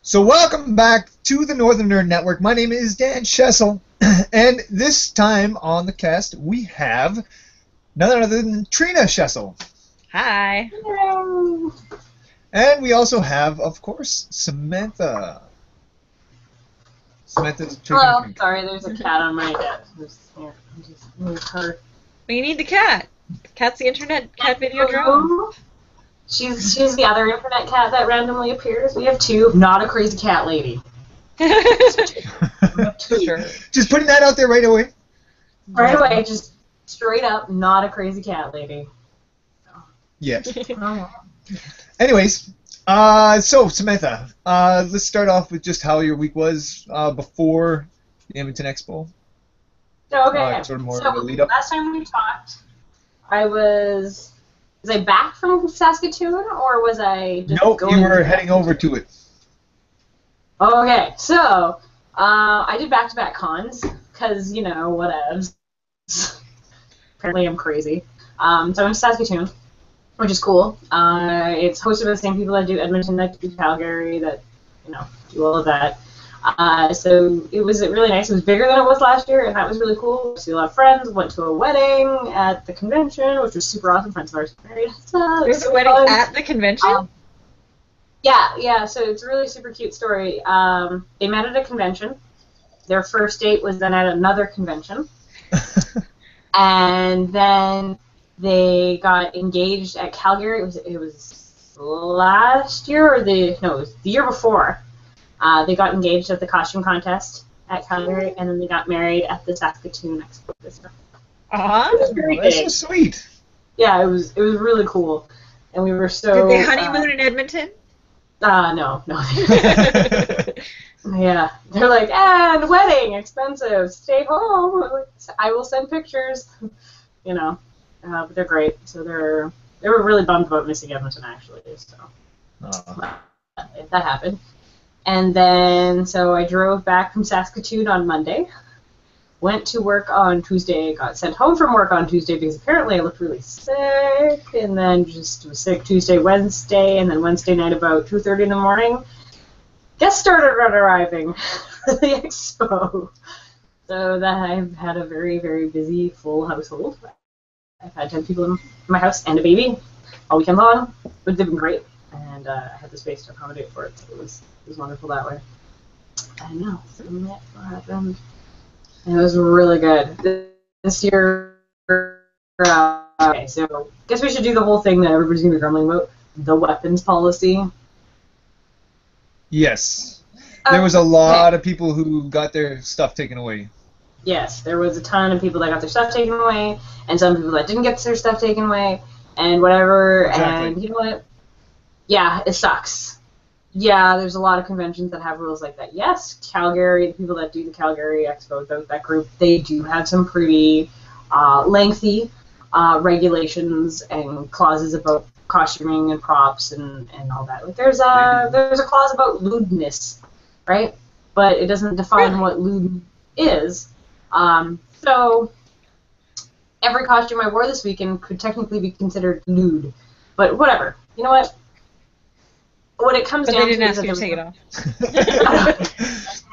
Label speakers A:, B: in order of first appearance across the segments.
A: So welcome back to the Northern Nerd Network. My name is Dan Schessel, and this time on the cast we have none other than Trina Schessel.
B: Hi.
C: Hello.
A: And we also have, of course, Samantha. Samantha's
C: Hello. Sorry, there's a cat on my desk. Just move her.
B: We need the cat. Cat's the internet cat video drone.
C: She's the other internet cat that randomly appears. We have two. Not a crazy cat lady.
B: Sure.
A: Just putting that out there right away.
C: Right away, just straight up, not a crazy cat lady.
A: Yeah. Anyways, so Samantha, let's start off with just how your week was before the Edmonton Expo.
C: Okay.
A: Sort of more
C: so
A: of a lead up.
C: last time we talked, was I back from Saskatoon, or was I just
A: Nope,
C: going
A: you were
C: to
A: heading over to it.
C: Okay, so I did back-to-back cons, because, you know, whatevs. Apparently I'm crazy. So I went to Saskatoon, which is cool. It's hosted by the same people that do Edmonton, that do Calgary, that, you know, do all of that. So it was really nice. It was bigger than it was last year, and that was really cool. See a lot of friends. Went to a wedding at the convention, which was super awesome. Friends of ours married. So
B: There's a wedding at the convention?
C: Yeah. So it's a really super cute story. They met at a convention. Their first date was then at another convention, and then they got engaged at Calgary. It was last year, or it was the year before. They got engaged at the costume contest at Calgary, and then they got married at the Saskatoon Expo this year.
B: Uh-huh.
C: It was very
A: That's
C: big.
A: so sweet.
C: Yeah, it was really cool, and we were so.
B: Did they honeymoon in Edmonton?
C: No. Yeah, they're like, and wedding, expensive, stay home. I'm like, I will send pictures, you know. But they're great. So they were really bummed about missing Edmonton, actually. So that happened. And then, so I drove back from Saskatoon on Monday, went to work on Tuesday, got sent home from work on Tuesday because apparently I looked really sick, and then just was sick Tuesday, Wednesday, and then Wednesday night about 2:30 in the morning, guests started arriving for the expo. So that I've had a very, very busy, full household. I've had 10 people in my house and a baby all weekend long, but they've been great. And I had the space to accommodate for it, so it was wonderful that way. I know, so that's what happened. And it was really good. This year, okay, so I guess we should do the whole thing that everybody's going to be grumbling about, the weapons policy.
A: Yes. There was a lot of people who got their stuff taken away.
C: Yes, there was a ton of people that got their stuff taken away, and some people that didn't get their stuff taken away, and whatever,
A: Exactly.
C: and you know what? Yeah, it sucks. Yeah, there's a lot of conventions that have rules like that. Yes, Calgary, the people that do the Calgary Expo, that group, they do have some pretty lengthy regulations and clauses about costuming and props and all that. Like there's a clause about lewdness, right? But it doesn't define what lewd is. So every costume I wore this weekend could technically be considered lewd, but whatever. You know what? What it comes down to is
B: they didn't ask you to take it off.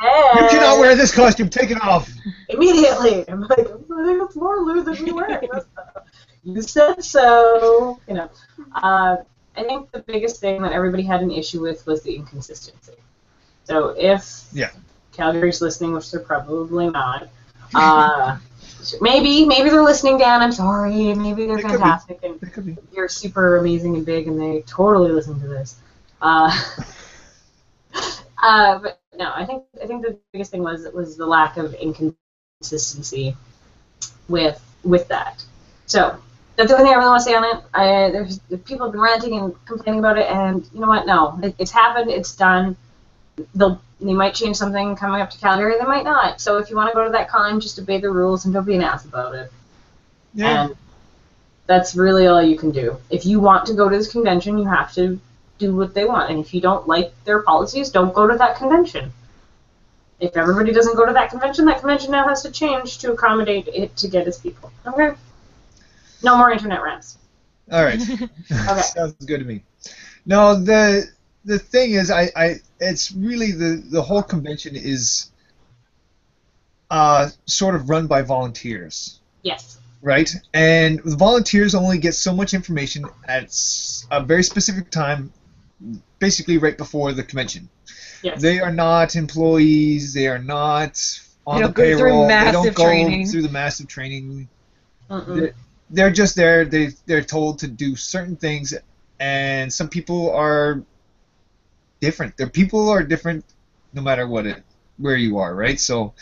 C: Hey.
A: You cannot wear this costume. Take it off.
C: Immediately. I'm like, I think it's more lewd than me wearing this stuff. You said so. You know. I think the biggest thing that everybody had an issue with was the inconsistency. So if Calgary's listening, which they're probably not, maybe they're listening, Dan. I'm sorry. Maybe they're fantastic and you're super amazing and big, and they totally listen to this. But no, I think the biggest thing was the lack of inconsistency with that. So that's the only thing I really want to say on it. There's people have been ranting and complaining about it, and you know what? No, it's happened. It's done. They might change something coming up to Calgary. They might not. So if you want to go to that con, just obey the rules and don't be an ass about it.
A: Yeah.
C: And that's really all you can do. If you want to go to this convention, you have to do what they want. And if you don't like their policies, don't go to that convention. If everybody doesn't go to that convention now has to change to accommodate it to get its people. Okay? No more internet rants.
A: All right.
C: Okay.
A: Sounds good to me. No, the the thing is, it's really the whole convention is sort of run by volunteers.
C: Yes.
A: Right? And the volunteers only get so much information at a very specific time, basically right before the convention.
C: Yes.
A: They are not employees. They are not on the
B: don't go through
A: payroll. They
B: massive
A: don't go
B: training.
A: through the massive training.
C: Mm-mm.
A: They're just there. They're told to do certain things, and some people are different. Their people are different no matter where you are, right? So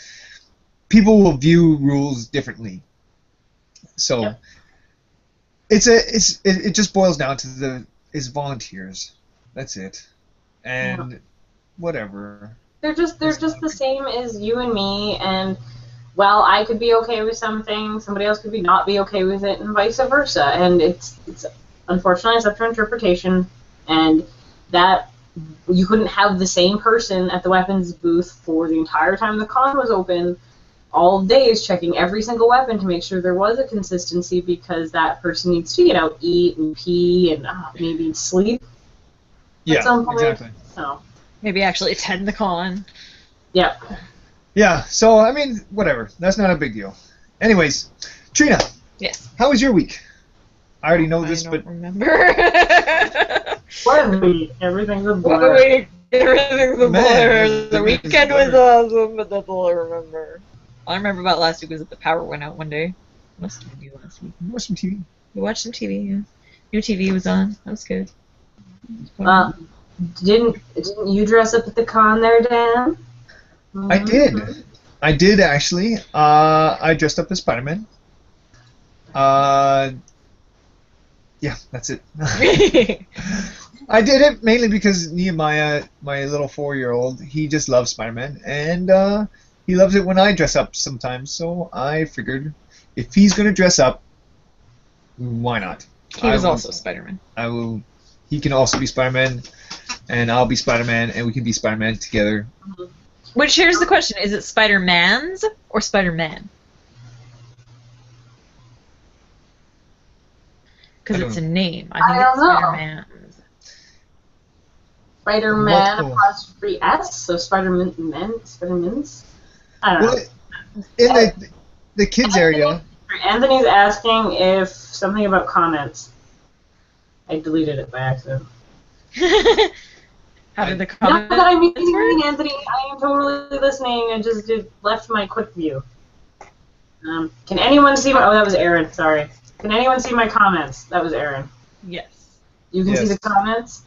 A: people will view rules differently. So
C: Yep.
A: it just boils down to it's volunteers. That's it. And whatever.
C: They're just the same as you and me, and well, I could be okay with something, somebody else could not be okay with it, and vice versa. And it's unfortunately it's up to interpretation, and that you couldn't have the same person at the weapons booth for the entire time the con was open, all days checking every single weapon to make sure there was a consistency, because that person needs to, eat and pee and maybe sleep at some point.
A: Exactly.
C: So.
B: Maybe actually attend the con.
C: Yep.
A: Yeah, so, I mean, whatever. That's not a big deal. Anyways, Trina,
B: Yes.
A: how was your week? I already know this,
B: I
A: but...
B: don't remember.
C: Everything's a
B: What a
C: blur.
B: way to everything's a
A: Man,
B: blur. The
A: everything's
B: weekend
A: a
B: was
A: blur.
B: awesome, but that's all I remember. All I remember about last week was that the power went out one day. What else did we do last week?
A: Watch some TV.
B: We watched some TV, yeah. New TV was on. That was good.
C: Didn't you dress up at the con there, Dan?
A: I did. I did, actually. I dressed up as Spider-Man. Yeah, that's it. I did it mainly because Nehemiah, my little 4-year-old, he just loves Spider-Man, and he loves it when I dress up sometimes, so I figured if he's going to dress up, why not?
B: He was also Spider-Man.
A: He can also be Spider-Man, and I'll be Spider-Man, and we can be Spider-Man together.
B: Which, here's the question. Is it Spider-Man's or Spider-Man? Because it's a name. I think
C: I
B: it's
C: don't know.
B: Spider-Man's.
C: Spider-Man
A: Multiple.
C: apostrophe S, so Spider-Man's? I don't know.
A: Well, in the kids area,
C: Anthony's asking if something about comments. I deleted it by accident.
B: How did the
C: Not
B: comment?
C: that I'm meaning, Anthony. I am totally listening. I just left my quick view. Can anyone see my... Oh, that was Aaron. Sorry. Can anyone see my comments? That was Aaron.
B: Yes.
C: You can
A: Yes.
C: see the comments?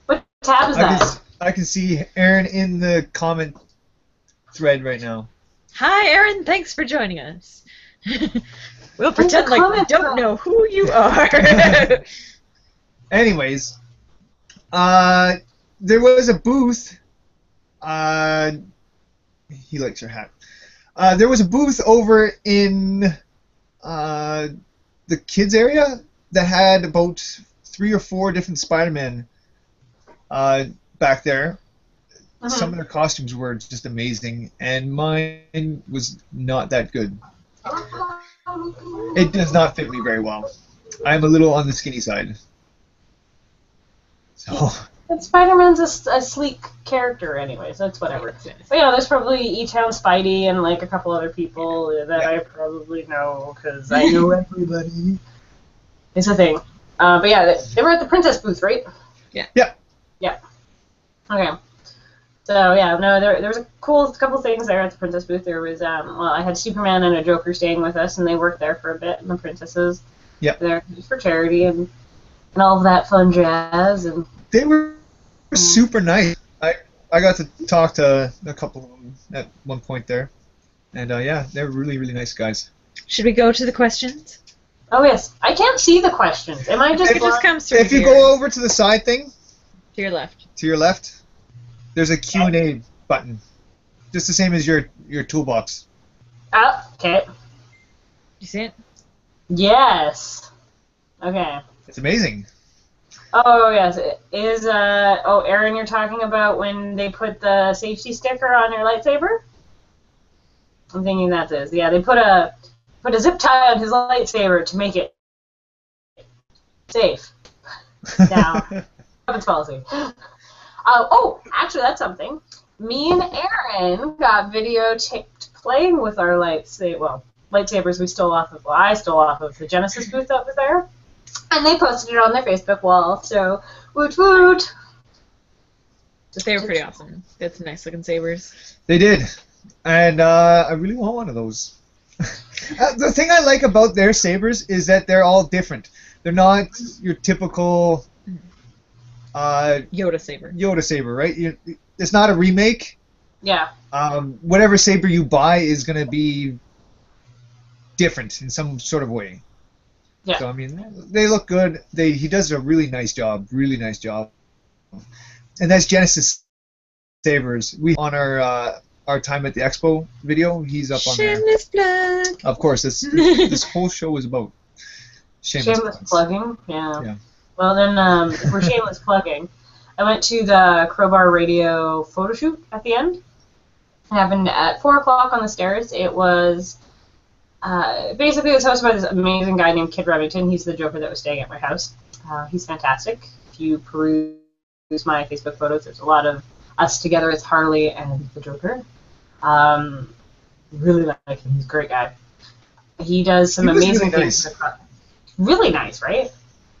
C: What tab is that?
A: I can see Aaron in the comment thread right now.
B: Hi, Aaron. Thanks for joining us. We'll pretend like we
C: comment
B: don't
C: thread.
B: know who you are.
A: Anyways, there was a booth. He likes your hat. There was a booth over in the kids area that had about 3 or 4 different Spider-Men back there. Some of their costumes were just amazing, and mine was not that good. It does not fit me very well. I'm a little on the skinny side. So.
C: But Spider-Man's a sleek character anyway, so it's whatever. But there's probably E-Town Spidey and like a couple other people that I probably know because I know everybody. It's a thing. But yeah, they were at the Princess booth, right?
B: Yeah.
A: Yep.
C: Yeah. Okay. So yeah, no, there was a couple things there at the Princess booth. There was I had Superman and a Joker staying with us, and they worked there for a bit, and the princesses.
A: Yep.
C: There just for charity and all of that fun jazz and.
A: They were super nice. I got to talk to a couple of them at one point there, and yeah, they're really, really nice guys.
B: Should we go to the questions?
C: Oh yes, I can't see the questions. Am I just?
B: It just comes through
A: If you
B: here.
A: go over to the side thing,
B: To your left.
A: to your left, there's a Q&A button, just the same as your toolbox.
C: Okay.
B: You see it?
C: Yes. Okay.
A: It's amazing.
C: Oh yes, it is. Aaron, you're talking about when they put the safety sticker on your lightsaber. I'm thinking that's it. Yeah, they put a zip tie on his lightsaber to make it safe. Now, weapons policy. Oh, actually, that's something. Me and Aaron got videotaped playing with our lightsabers we stole off of. Well, I stole off of the Genesis booth that was there, and they posted it on their Facebook wall. So, woot woot.
B: But they were pretty awesome. They had some nice looking sabers.
A: They did, and I really want one of those. The thing I like about their sabers is that they're all different. They're not your typical
B: Yoda saber.
A: Yoda saber, right? It's not a remake.
C: Yeah.
A: Whatever saber you buy is going to be different in some sort of way.
C: Yeah.
A: So I mean, they look good. He does a really nice job. Really nice job. And that's Genesis sabers. We on our time at the expo video. He's up on there.
B: Shameless plug.
A: Of course, this whole show is about shameless plugs.
C: Plugging. Yeah. Well then, if we're shameless plugging, I went to the Crowbar Radio photo shoot at the end. It happened at 4 o'clock on the stairs. It was basically it was hosted by this amazing guy named Kid Remington. He's the Joker that was staying at my house. He's fantastic. If you peruse my Facebook photos, there's a lot of us together as Harley and the Joker. Really like him. He's a great guy. He does some amazing things. Really nice, right?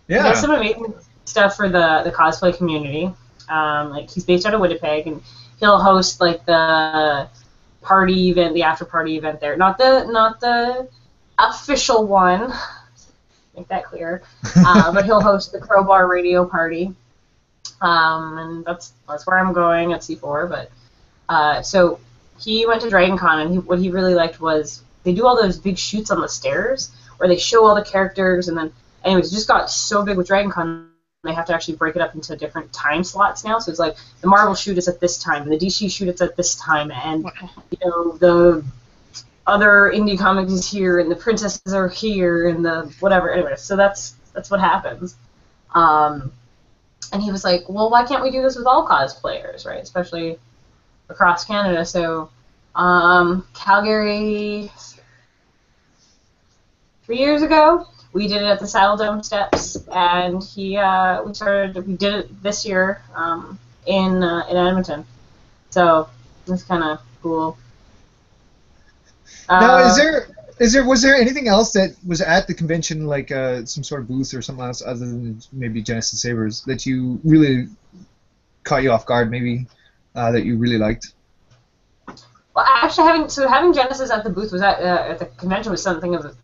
A: Yeah.
C: He does some amazing stuff for the cosplay community. Like he's based out of Winnipeg, and he'll host like the party event, the after party event there. Not the official one. Make that clear. But he'll host the Crowbar Radio party. And that's where I'm going at C4. But so he went to Dragon Con, and what he really liked was they do all those big shoots on the stairs where they show all the characters, and then anyways, it just got so big with Dragon Con they have to actually break it up into different time slots now. So it's like the Marvel shoot is at this time, and the DC shoot is at this time, and the other indie comics is here, and the princesses are here, and the whatever. Anyway, so that's what happens. And he was like, well, why can't we do this with all cosplayers, right? Especially across Canada. So Calgary 3 years ago, we did it at the Saddle Dome steps, and we did it this year in Edmonton. So it's kind of cool.
A: Now, was there anything else that was at the convention, like some sort of booth or something else other than maybe Genesis Sabers that you really caught you off guard, maybe that you really liked?
C: Well, actually, having Genesis at the booth was at the convention was something of a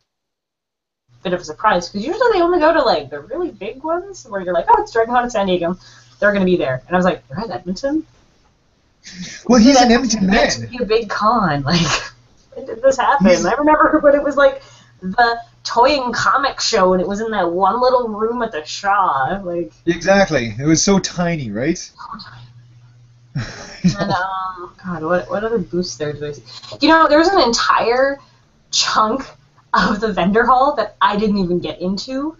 C: bit of a surprise, because usually they only go to like the really big ones where you're like, oh, it's Dragon Con in San Diego, they're going to be there, and I was like, you're at Edmonton?
A: Well, he's an Edmonton man.
C: It's be a big con, like. When did this happen? I remember when it was like the Toy and Comic Show, and it was in that one little room at the Shaw. Like
A: exactly, it was so tiny, right?
C: So tiny. And God, what other booths there do I see? You know, there was an entire chunk of the vendor hall that I didn't even get into.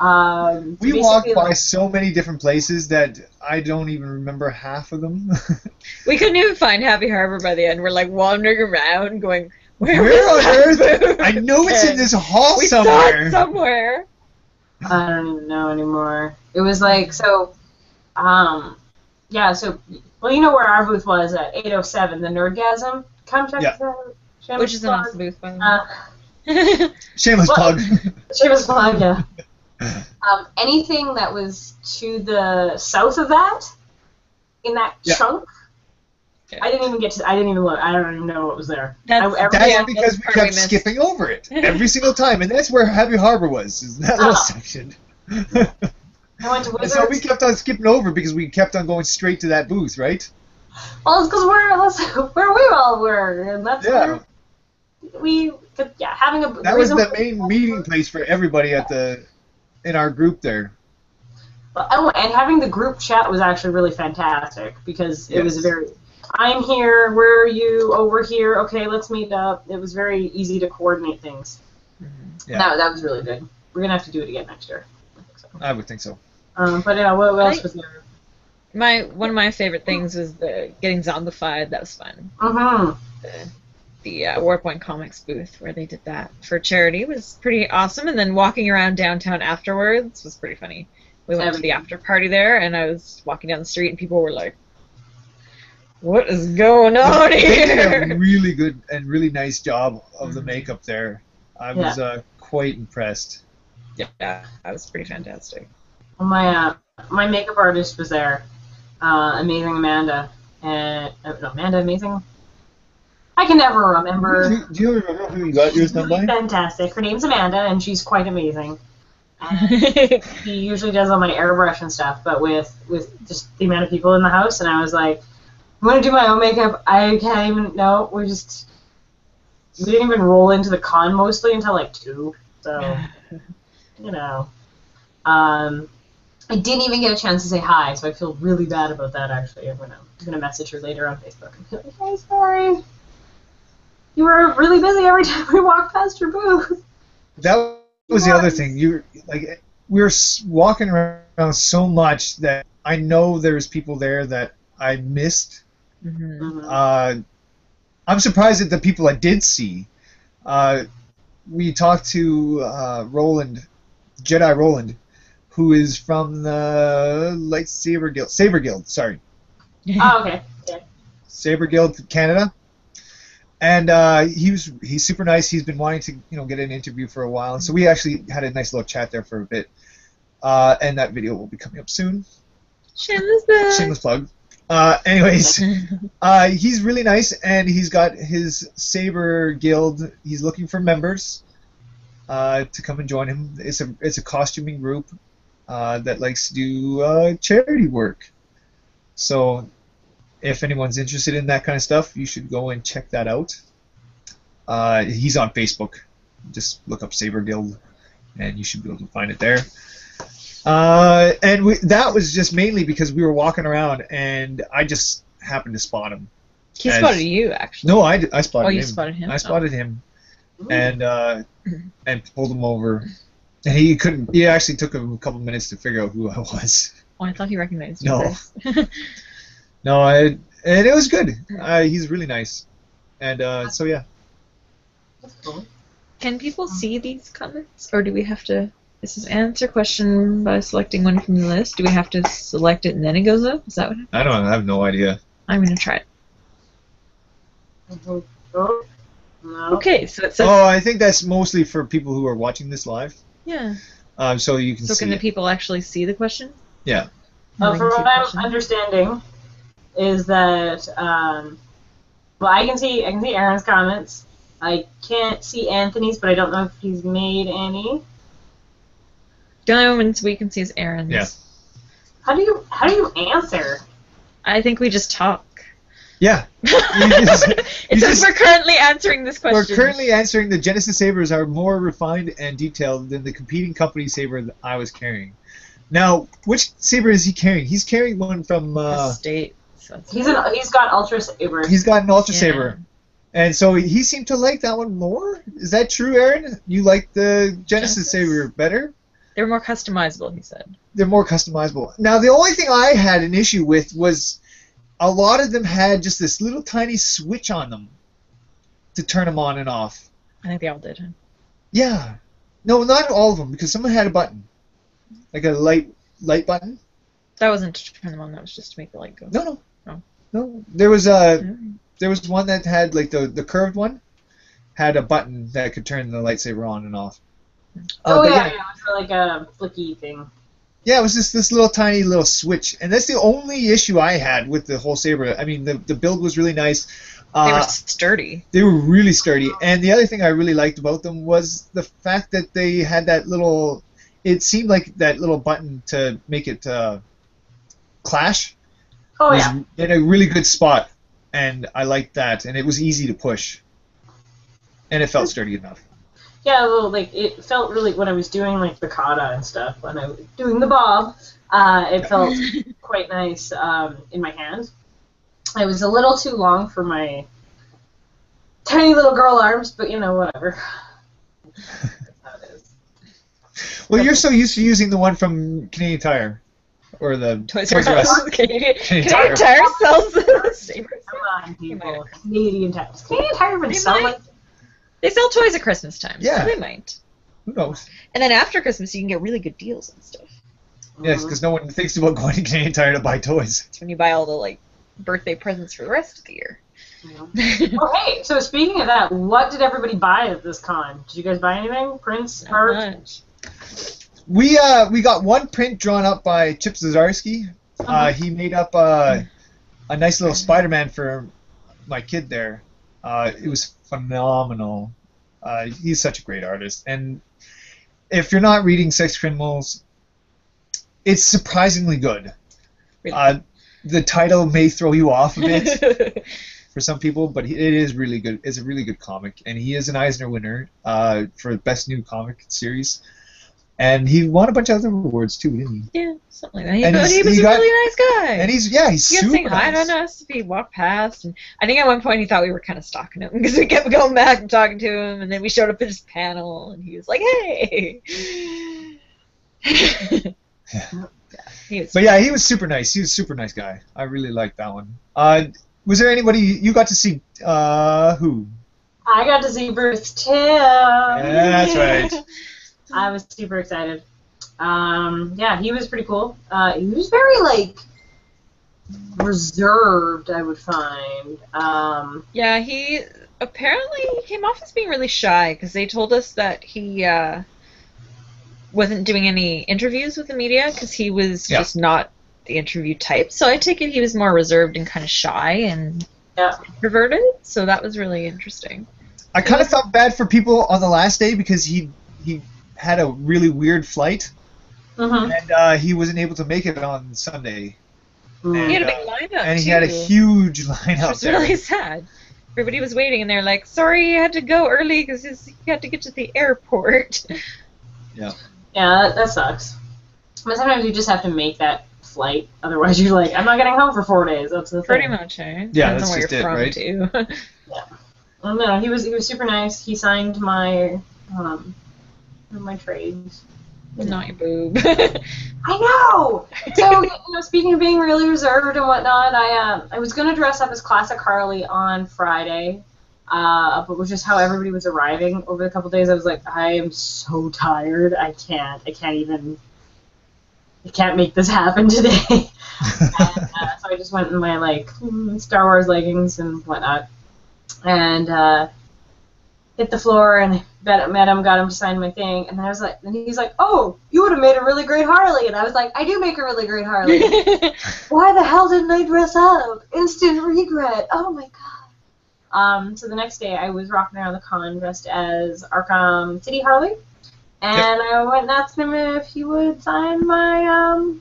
A: We walked by so many different places that I don't even remember half of them.
B: We couldn't even find Happy Harbor by the end. We're like wandering around going, where
A: on earth? I know it's in this hall somewhere.
B: We saw it somewhere.
C: I don't even know anymore. It was like, so, yeah, so, well, you know where our booth was at 807, the Nerdgasm. Come check us out.
B: Which is an awesome booth, by the way.
A: Shameless plug.
C: Shameless plug, yeah. Anything that was to the south of that, in that chunk, I didn't even look. I don't even know what was there.
A: That's because we kept skipping over it every single time, and that's where Happy Harbor was, is that little section.
C: I went to Wizards.
A: So we kept on skipping over because we kept on going straight to that booth, right?
C: Well, it's because where we all were, and that's where we could, having a.
A: That was the main meeting place for everybody in our group there.
C: Oh, and having the group chat was actually really fantastic, because it was very, I'm here, where are you? Oh, we're here, okay, let's meet up. It was very easy to coordinate things. Mm-hmm. Yeah. That was really good. We're going to have to do it again next year. I think so.
A: I would think so.
C: But yeah, what else was there?
B: One of my favorite things was the getting zombified. That was fun.
C: Mm-hmm.
B: The Warpoint Comics booth where they did that for charity was pretty awesome, and then walking around downtown afterwards was pretty funny. We went to the after party there, and I was walking down the street, and people were like, "What is going on
A: They did
B: here?"
A: a really good and really nice job of the makeup there. I was quite impressed.
B: Yeah, that was pretty fantastic.
C: My makeup artist was there, amazing Amanda, and Amanda Amazing. I can never remember.
A: Do you remember who you got yours done by?
C: Fantastic. Her name's Amanda, and she's quite amazing. And she usually does all my airbrush and stuff, but with just the amount of people in the house, and I was like, I'm gonna do my own makeup. I can't even. No, we didn't even roll into the con mostly until like 2. So, you know, I didn't even get a chance to say hi, so I feel really bad about that. Actually, I'm gonna message her later on Facebook and be like, "Hey, sorry, you were really busy every time we walked past your booth."
A: That was the other thing. We were walking around so much that I know there's people there that I missed.
B: Mm-hmm.
A: I'm surprised at the people I did see. We talked to Jedi Roland, who is from the Lightsaber Guild, Saber Guild. Sorry.
C: Oh, okay. Yeah.
A: Saber Guild Canada, and he's super nice. He's been wanting to get an interview for a while, and so we actually had a nice little chat there for a bit. And that video will be coming up soon. Shameless plug. Anyways, he's really nice, and he's got his Saber Guild. He's looking for members to come and join him. It's a costuming group that likes to do charity work. So, if anyone's interested in that kind of stuff, you should go and check that out. He's on Facebook. Just look up Saber Guild, and you should be able to find it there. That was just mainly because we were walking around, and I just happened to spot him.
B: He spotted you, actually.
A: No, I spotted him.
B: Oh, you spotted him?
A: I spotted him, and pulled him over. And he couldn't. He actually took him a couple minutes to figure out who I was.
B: Oh, I thought he recognized you.
A: No. No, and it was good. He's really nice, and so yeah.
C: That's cool.
B: Can people see these comments, or do we have to? This is answer question by selecting one from the list. Do we have to select it and then it goes up? Is that what happens?
A: I don't. I have no idea.
B: I'm gonna try it.
C: Oh, no.
B: Okay, so it says.
A: Oh, I think that's mostly for people who are watching this live.
B: Yeah.
A: So you can see.
B: So can the people actually see the question?
A: Yeah.
C: From what I'm understanding, is that well, I can see Aaron's comments. I can't see Anthony's, but I don't know if he's made any.
B: The only ones we can see is Aaron's.
A: Yeah.
C: How do you answer?
B: I think we just talk.
A: Yeah.
B: It says we're currently answering this question.
A: We're currently answering the Genesis sabers are more refined and detailed than the competing company saber that I was carrying. Now, which saber is he carrying? He's carrying one from
B: State. So
C: He's got Ultra Saber.
A: He's got an Ultra Saber. And so he seemed to like that one more. Is that true, Aaron? You like the Genesis saber better?
B: They're more customizable, he said.
A: They're more customizable. Now, the only thing I had an issue with was a lot of them had just this little tiny switch on them to turn them on and off.
B: I think they all did.
A: Yeah. No, not all of them, because someone had a button. Like a light button.
B: That wasn't to turn them on, that was just to make the light go.
A: No. There was one that had, like, the curved one, had a button that could turn the lightsaber on and off.
C: Oh, yeah, it was like a flicky thing.
A: Yeah, it was just this little tiny little switch, and that's the only issue I had with the whole saber. I mean, the build was really nice.
B: They were sturdy.
A: They were really sturdy, and the other thing I really liked about them was the fact that they had that little. It seemed like that little button to make it clash.
C: Oh
A: was
C: yeah.
A: in a really good spot, and I liked that, and it was easy to push, and it felt sturdy enough.
C: Yeah, well, like it felt really when I was doing like the kata and stuff. When I was doing the bob, it felt quite nice in my hand. It was a little too long for my tiny little girl arms, but whatever. That's how it is.
A: Well, you're so used to using the one from Canadian Tire, or the
B: Toys R Us. Canadian Tire sells sabers.
C: Come on, people. Canadian Tire. Canadian Tire even sell like.
B: They sell toys at Christmas time.
A: Yeah.
B: So they might.
A: Who knows?
B: And then after Christmas, you can get really good deals and stuff.
A: Yes, because no one thinks about going to Canadian Tire to buy toys.
B: It's when you buy all the like birthday presents for the rest of the year.
C: Okay, so speaking of that, what did everybody buy at this con? Did you guys buy anything? Prints,
B: Not
C: art?
B: much.
A: We got one print drawn up by Chip Zdarsky. He made up a nice little Spider-Man for my kid there. It was phenomenal. He's such a great artist. And if you're not reading Sex Criminals, it's surprisingly good.
B: Really?
A: The title may throw you off a bit for some people, but it is really good. It's a really good comic, and he is an Eisner winner for Best New Comic Series. And he won a bunch of other awards too, didn't he?
B: Yeah, something like that.
A: And
B: He was a really nice guy.
A: And he's
B: He kept
A: super
B: saying hi
A: nice.
B: to us if he walked past, and I think at one point he thought we were kind of stalking him because we kept going back and talking to him, and then we showed up at his panel, and he was like, "Hey."
A: But he was super nice. He was a super nice guy. I really liked that one. Was there anybody you got to see? Who?
C: I got to see Bruce Tim.
A: Yeah, that's right.
C: I was super excited. He was pretty cool. He was very, like, reserved, I would find.
B: Yeah, he apparently came off as being really shy because they told us that he wasn't doing any interviews with the media because he was just not the interview type. So I take it he was more reserved and kind of shy and introverted. So that was really interesting.
A: I kind of felt bad for people on the last day because he had a really weird flight, and he wasn't able to make it on Sunday.
B: And, he had a big lineup,
A: and he
B: too,
A: had a huge lineup.
B: Which was really sad. Everybody was waiting, and they're like, "Sorry, you had to go early because you had to get to the airport."
A: Yeah.
C: Yeah, that sucks. But sometimes you just have to make that flight. Otherwise, you're like, I'm not getting home for 4 days. That's the thing.
B: Pretty much, eh?
A: Yeah,
B: Depends
A: that's
B: on where
A: just
B: you're
A: it,
B: from,
A: right?
B: too.
C: Yeah. Well, no, he was super nice. He signed my trades.
B: Not your boob.
C: I know. So speaking of being really reserved and whatnot, I was gonna dress up as Classic Harley on Friday, but with just how everybody was arriving over the couple days, I was like, I am so tired. I can't make this happen today. And, so I just went in my Star Wars leggings and whatnot, and hit the floor and met him, got him to sign my thing, and then he's like, "Oh, you would have made a really great Harley," and I was like, "I do make a really great Harley. Why the hell didn't I dress up? Instant regret. Oh my god." So the next day I was rocking around the con dressed as Arkham City Harley, and I went and asked him if he would sign my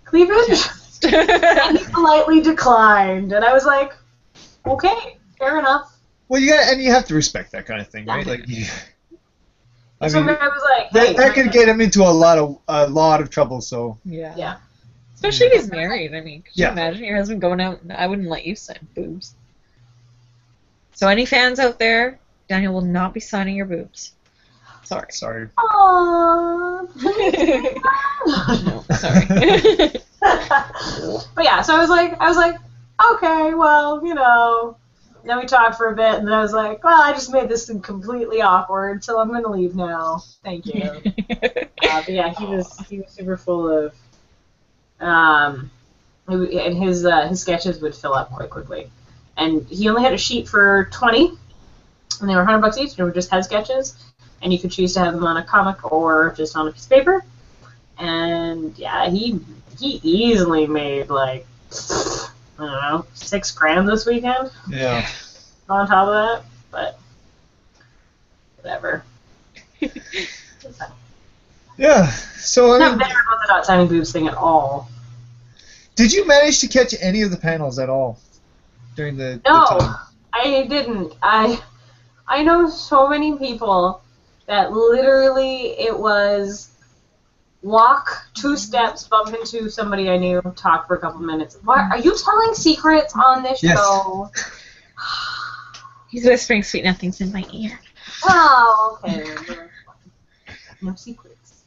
C: cleavage, and he politely declined, and I was like, "Okay, fair enough."
A: Well, you have to respect that kind of thing, right? Like, I
C: So
A: mean,
C: I was like, hey,
A: that could get him into a lot of trouble. So
B: Yeah. Especially if he's married. I mean, could you imagine your husband going out? I wouldn't let you sign boobs. So any fans out there, Daniel will not be signing your boobs. Sorry.
A: Sorry.
C: Aww.
B: No, sorry.
C: But yeah, so I was like, okay, well, Then we talked for a bit, and then I was like, well, I just made this thing completely awkward, so I'm gonna leave now. Thank you. But yeah, he was super full of, and his sketches would fill up quite quickly, and he only had a sheet for 20, and they were $100 each. They were just head sketches, and you could choose to have them on a comic or just on a piece of paper. And yeah, he easily made like, I don't know, $6,000 this weekend.
A: Yeah.
C: On top of that, but whatever.
A: Yeah. So
C: Not better about the not signing boobs thing at all.
A: did you manage to catch any of the panels at all during the
C: No,
A: time?
C: I didn't. I know so many people that literally it was walk 2 steps, bump into somebody I knew, talk for a couple minutes. Why are you telling secrets on this show?
B: He's whispering sweet nothings in my ear.
C: Oh, okay. No secrets.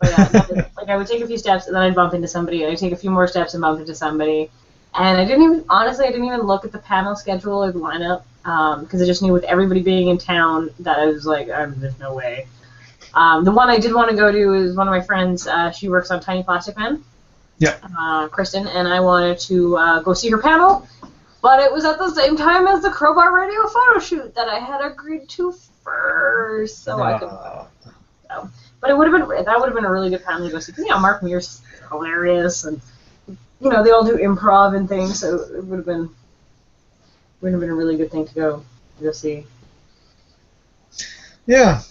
C: But yeah, I would take a few steps and then I'd bump into somebody, and I'd take a few more steps and bump into somebody. And I didn't even look at the panel schedule or the lineup, because I just knew with everybody being in town that I was like, there's no way. The one I did want to go to is one of my friends. She works on Tiny Plastic Men.
A: Yeah.
C: Kristen, and I wanted to go see her panel, but it was at the same time as the Crowbar Radio photo shoot that I had agreed to first, so I couldn't go. So. But it would have been a really good panel to go see. Mark Mears is hilarious, and they all do improv and things, so it would have been a really good thing to go see.
A: Yeah.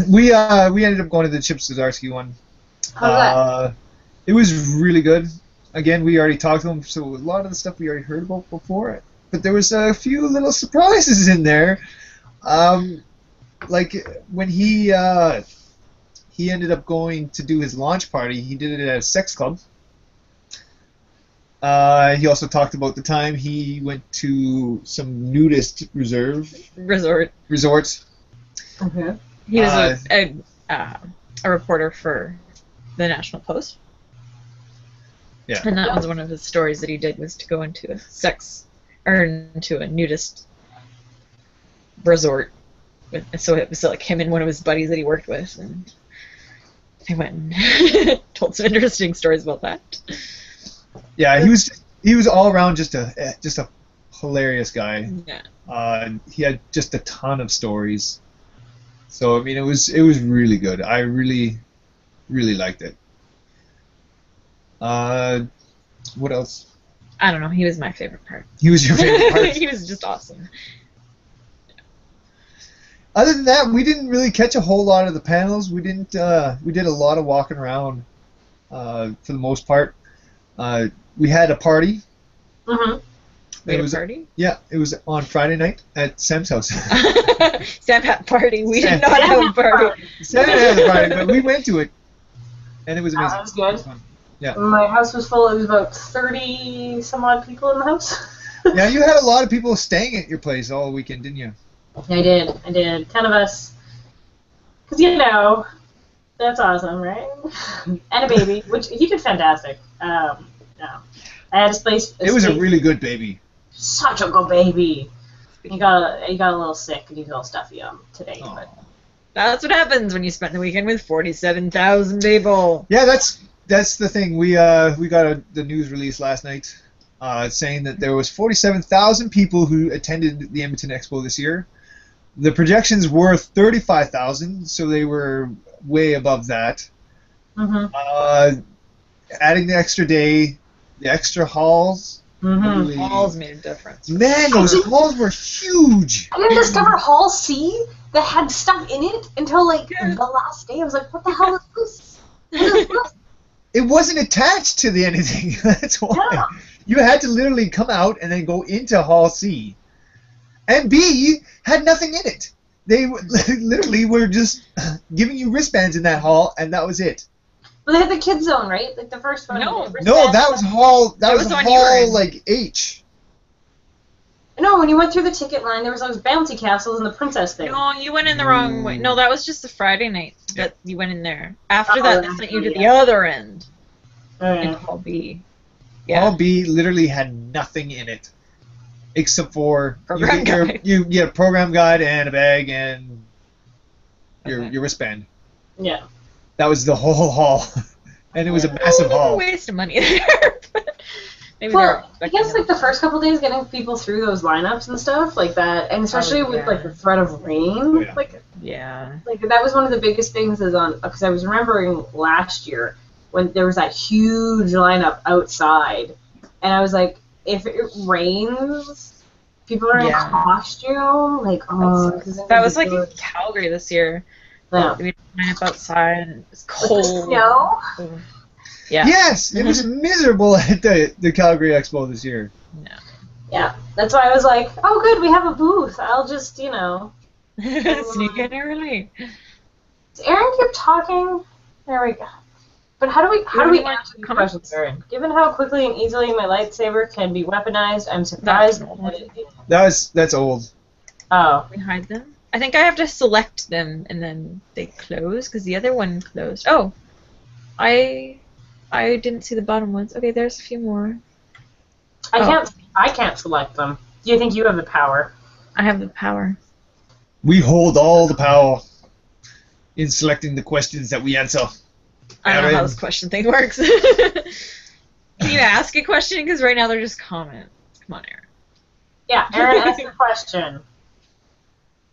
A: We ended up going to the Chip Zdarsky one.
C: How's that?
A: It was really good. Again, we already talked to him, so a lot of the stuff we already heard about before. But there was a few little surprises in there. Like when he ended up going to do his launch party, he did it at a sex club. He also talked about the time he went to some nudist resorts.
C: Okay.
B: He was a reporter for the National Post.
A: Yeah.
B: And that was one of his stories that he did, was to go into into a nudist resort. So it was like him and one of his buddies that he worked with, and they went and told some interesting stories about that.
A: Yeah, he was all around just a hilarious guy.
B: Yeah.
A: He had just a ton of stories. So I mean, it was really good. I really liked it. What else?
B: I don't know. He was my favorite part.
A: He was your favorite part?
B: He was just awesome.
A: Other than that, we didn't really catch a whole lot of the panels. We didn't. We did a lot of walking around. For the most part, we had a party.
C: Mm-hmm.
B: We had a party?
A: Yeah, it was on Friday night at Sam's house.
B: Sam had a party. We did not have a party.
A: Sam had a party, but we went to it, and it was amazing.
C: That was good.
A: It was fun. Yeah.
C: My house was full. It was about 30 some odd people in the house.
A: Yeah, you had a lot of people staying at your place all weekend, didn't you?
C: I did. 10 of us. Because, that's awesome, right? And a baby, which he did fantastic. No. I had his place.
A: It was a really good baby.
C: Such a good baby. He got a little sick and he's all stuffy today.
A: Oh.
C: But
B: That's what happens when you spend the weekend with 47,000 people.
A: Yeah, that's the thing. We got the news release last night saying that there was 47,000 people who attended the Edmonton Expo this year. The projections were 35,000, so they were way above that.
C: Mm-hmm.
A: Adding the extra day, the extra halls.
C: Mm-hmm.
A: Really,
B: Halls made a difference.
A: Man, those halls were huge.
C: I didn't discover Hall C that had stuff in it until the last day. I was like, what the hell is this? What is this?
A: It wasn't attached to anything. That's why.
C: Yeah.
A: You had to literally come out and then go into Hall C. And B had nothing in it. They literally were just giving you wristbands in that hall, and that was it.
C: Well, they had the kids zone, right? Like the first one.
B: No.
A: No, that was hall. That was
B: was the one you were
A: hall
B: in.
A: like H.
C: No, when you went through the ticket line, there was those bouncy castles and the princess thing.
B: No, you went in the wrong way. No, that was just the Friday night that you went in there. After
C: Oh,
B: that, they sent you to the other end.
C: Oh,
B: In
C: yeah.
B: Hall B. Yeah.
A: Hall B literally had nothing in it, except for
B: Program guide.
A: you get a program guide and a bag and your wristband.
C: Yeah.
A: That was the whole hall, and it was a massive
B: A
A: hall.
B: waste of money there. But maybe they were
C: Well, I
B: expecting
C: guess like the first couple days, getting people through those lineups and stuff like that, and especially with
B: yeah.
C: like the threat of rain,
A: Oh, yeah.
C: like that was one of the biggest things is on because I was remembering last year when there was that huge lineup outside, and I was like, if it rains, people are in
B: Yeah.
C: costume, like
B: that was like in Calgary this year.
C: Yeah.
B: We went up outside and it was cold.
C: Snow.
B: Yeah.
A: Yes, it was miserable at the Calgary Expo this year.
C: Yeah, that's why I was like, oh good, we have a booth. I'll just
B: Sneak in early.
C: Does Aaron keep talking? There we go. But how do we
B: want
C: answer
B: to
C: these
B: comment?
C: questions, Aaron? Given how quickly and easily my lightsaber can be weaponized, I'm surprised.
A: That's old.
C: Oh.
B: We hide them. I think I have to select them and then they close because the other one closed. Oh, I didn't see the bottom ones. Okay, there's a few more.
C: I can't select them. Do you think you have the power?
B: I have the power.
A: We hold all the power. in selecting the questions that we answer.
B: I don't know how
A: Aaron.
B: this question thing works. Can you ask a question? Because right now they're just comments. Come on, Aaron.
C: Yeah, Aaron, ask your question.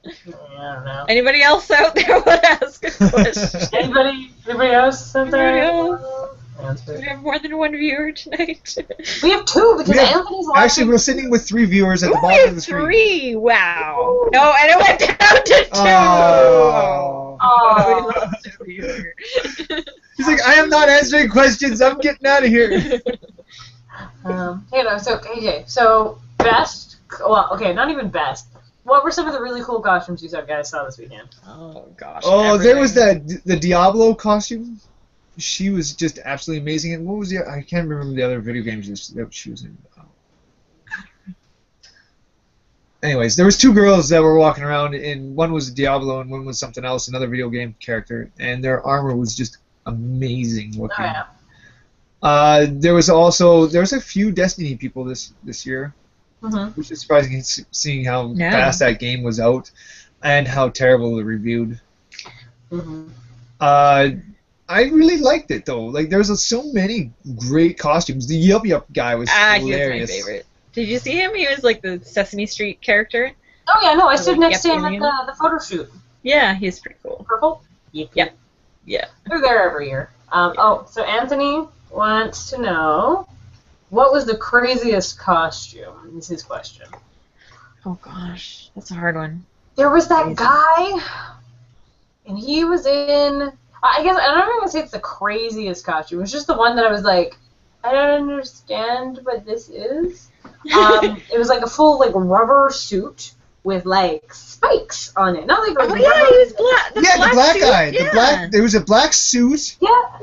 C: I don't know.
B: Anybody else out there want to ask a question?
C: Anybody else out there?
B: Anybody Do
C: Answer.
B: we have more than one viewer tonight?
C: We have 2 because
A: We have-
C: Anthony's watching.
A: Actually, we're sitting with 3 viewers at the
B: Ooh,
A: bottom
B: we
A: of
B: have
A: the screen.
B: 3. Wow. No, and it went down to 2.
A: Oh.
B: Oh, we lost a viewer.
A: He's like, I am not answering questions. I'm getting out of here.
C: So best. Well, okay, not even best. What were some of the really cool costumes you guys saw this weekend?
B: Oh gosh.
A: Oh, there was
B: everything.
A: the Diablo costume. She was just absolutely amazing. And what was I can't remember the other video games that she was in. Anyways, there was 2 girls that were walking around, and one was Diablo and one was something else, another video game character, and their armor was just amazing looking.
C: Oh, yeah.
A: There was a few Destiny people this year, which is surprising seeing how fast that game was out and how terrible it reviewed. I really liked it though. Like there's so many great costumes. The Yup Yup guy was hilarious.
B: He was my favorite. Did you see him? He was like the Sesame Street character.
C: Oh yeah, no, I stood next to him
B: Indian.
C: at the photo shoot.
B: Yeah, he's pretty cool.
C: Purple?
B: Yep. Yeah.
C: They're there every year. So Anthony wants to know, what was the craziest costume? Is his question.
B: Oh gosh, that's a hard one.
C: There was that guy, and he was in. I guess I don't even want to say it's the craziest costume. It was just the one that I was like, I don't understand what this is. It was like a full like rubber suit with like spikes on it. Not like
B: Oh
C: rubber.
B: yeah, he was black.
A: The black guy.
B: Suit,
A: The black. There was a black suit
C: Yeah.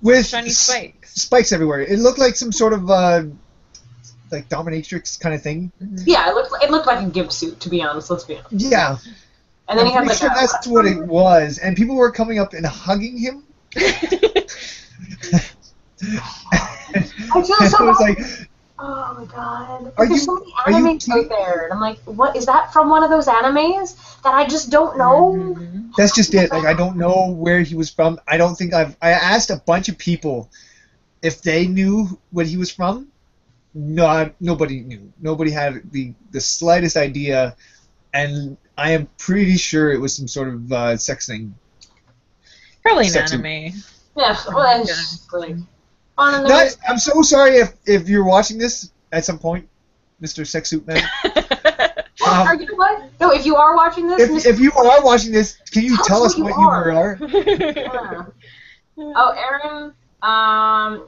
A: with
B: Shiny spikes.
A: spikes everywhere. It looked like some sort of like dominatrix kind of thing.
C: Yeah, it looked like a gimp suit, to be honest. Let's be honest.
A: Yeah.
C: And then he had
A: I'm
C: like
A: pretty sure that's what it was, and people were coming up and hugging him.
C: I feel so
A: It was
C: bad.
A: like,
C: Oh my god.
A: Are
C: There's
A: you-
C: so many
A: are you
C: animes
A: kidding?
C: out there. And I'm like, what is that from one of those animes that I just don't know?
A: that's just it. Like I don't know where he was from. I don't think I asked a bunch of people if they knew what he was from. No, nobody knew. Nobody had the slightest idea, and I am pretty sure it was some sort of sex thing.
B: Probably an
A: Sexy.
B: anime.
C: Yeah, well, that's just like on in the
A: Not, I'm so sorry if you're watching this at some point, Mr. Sex Suit Man.
C: Or you know what? No, if you are watching this,
A: If you are watching this, can you tell us
C: you
A: what
C: are.
A: you are?
C: Yeah. Oh, Aaron, are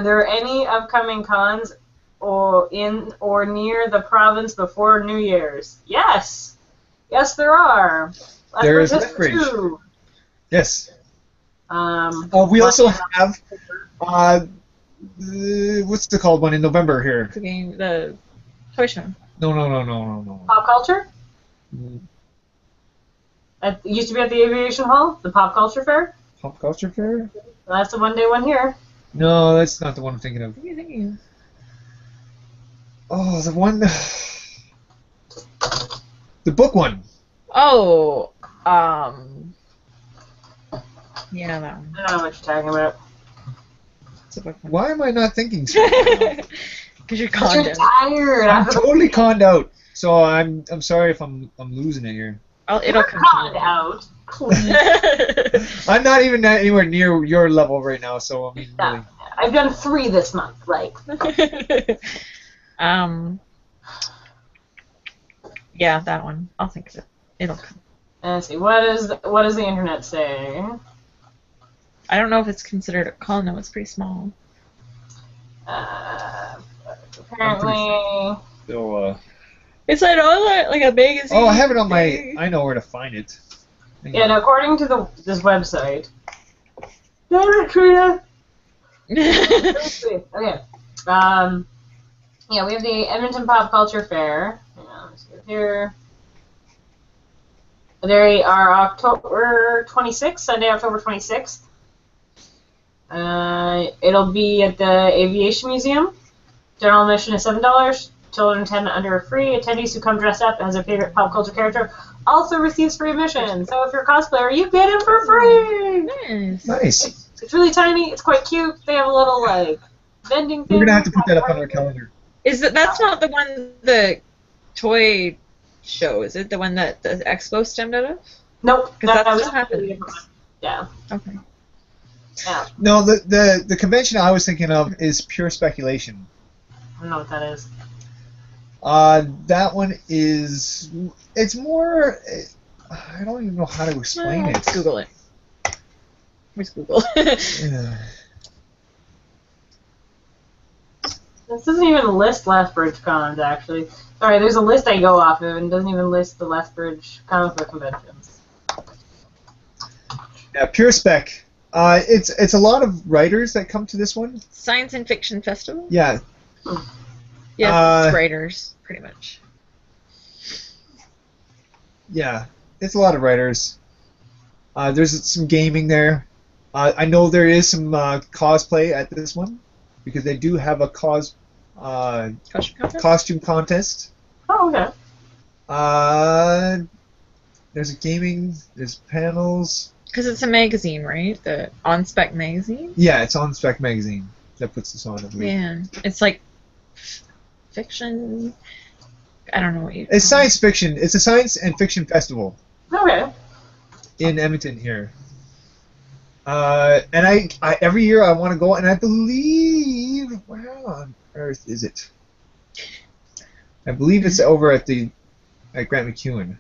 C: there any upcoming cons or in or near the province before New Year's? Yes, there are.
A: There is
C: Just
A: Lethbridge.
C: 2.
A: Yes.
C: We
A: We also have what's the called one in November here?
B: The game, the toy show.
A: No.
C: Pop culture. It used to be at the Aviation Hall, the Pop Culture Fair.
A: Pop Culture Fair?
C: Well, that's a one-day one here.
A: No, that's not the one I'm thinking of.
B: What are you thinking?
A: Oh, the one. The book one.
B: Oh, yeah, that one.
C: I don't know what you're talking about.
B: It's a book one.
A: Why am I not thinking straight?
B: Because you're
C: You're
B: condemned.
C: tired.
A: I'm totally conned out. So I'm sorry if I'm losing it here.
B: It'll come to
C: conned
B: me.
C: out.
A: I'm not even anywhere near your level right now. So I mean, really.
C: I've done 3 this month. Like,
B: Yeah, that one. I'll think of it. It'll come.
C: let's see. What does the internet say?
B: I don't know if it's considered a con, though. It's pretty small.
C: Apparently.
A: So,
B: It's like like a magazine.
A: oh, I have it on my.
B: thing.
A: I know where to find it. Hang
C: Yeah,
A: on.
C: and according to this website. Damn it, Trina! Let's see. Okay. Yeah, we have the Edmonton Pop Culture Fair. Hang on, let's go here. They are October 26th, Sunday, October 26th. It'll be at the Aviation Museum. General admission is $7. Children 10 and under are free. Attendees who come dressed up as their favorite pop culture character also receives free admission. So if you're a cosplayer, you get in for free.
A: Nice.
C: It's really tiny. It's quite cute. They have a little like vending thing.
A: We're gonna have to put that up on our calendar.
B: That's not the one the toy show, is it? The one that the expo stemmed out of?
C: Nope.
B: Because that's
C: was
B: what happened.
C: Yeah.
B: Okay.
C: Yeah.
A: No, the convention I was thinking of is Pure Speculation.
C: I don't know what that is.
A: That one is. It's more. I don't even know how to explain it.
B: Let's Google it. Where's Google?
A: Yeah.
C: This doesn't even list Lethbridge cons, actually. Sorry, there's a list I go off of, and it doesn't even list the Lethbridge comic book conventions.
A: Yeah, Pure Spec. It's a lot of writers that come to this one.
B: Science and Fiction Festival?
A: Yeah.
B: Yeah, it's writers, pretty much.
A: Yeah, it's a lot of writers. There's some gaming there. I know there is some cosplay at this one because they do have a
B: Costume contest?
A: costume contest.
C: Oh, okay.
A: There's a gaming. There's panels.
B: Because it's a magazine, right? The On Spec magazine?
A: Yeah, it's on Spec Magazine that puts this on. I believe.
B: Yeah. It's like fiction. I don't know what you.
A: It's science fiction. It's a science and fiction festival
C: Okay.
A: in Edmonton here. And I every year I want to go, and I believe where on earth is it? I believe it's over at Grant McEwen.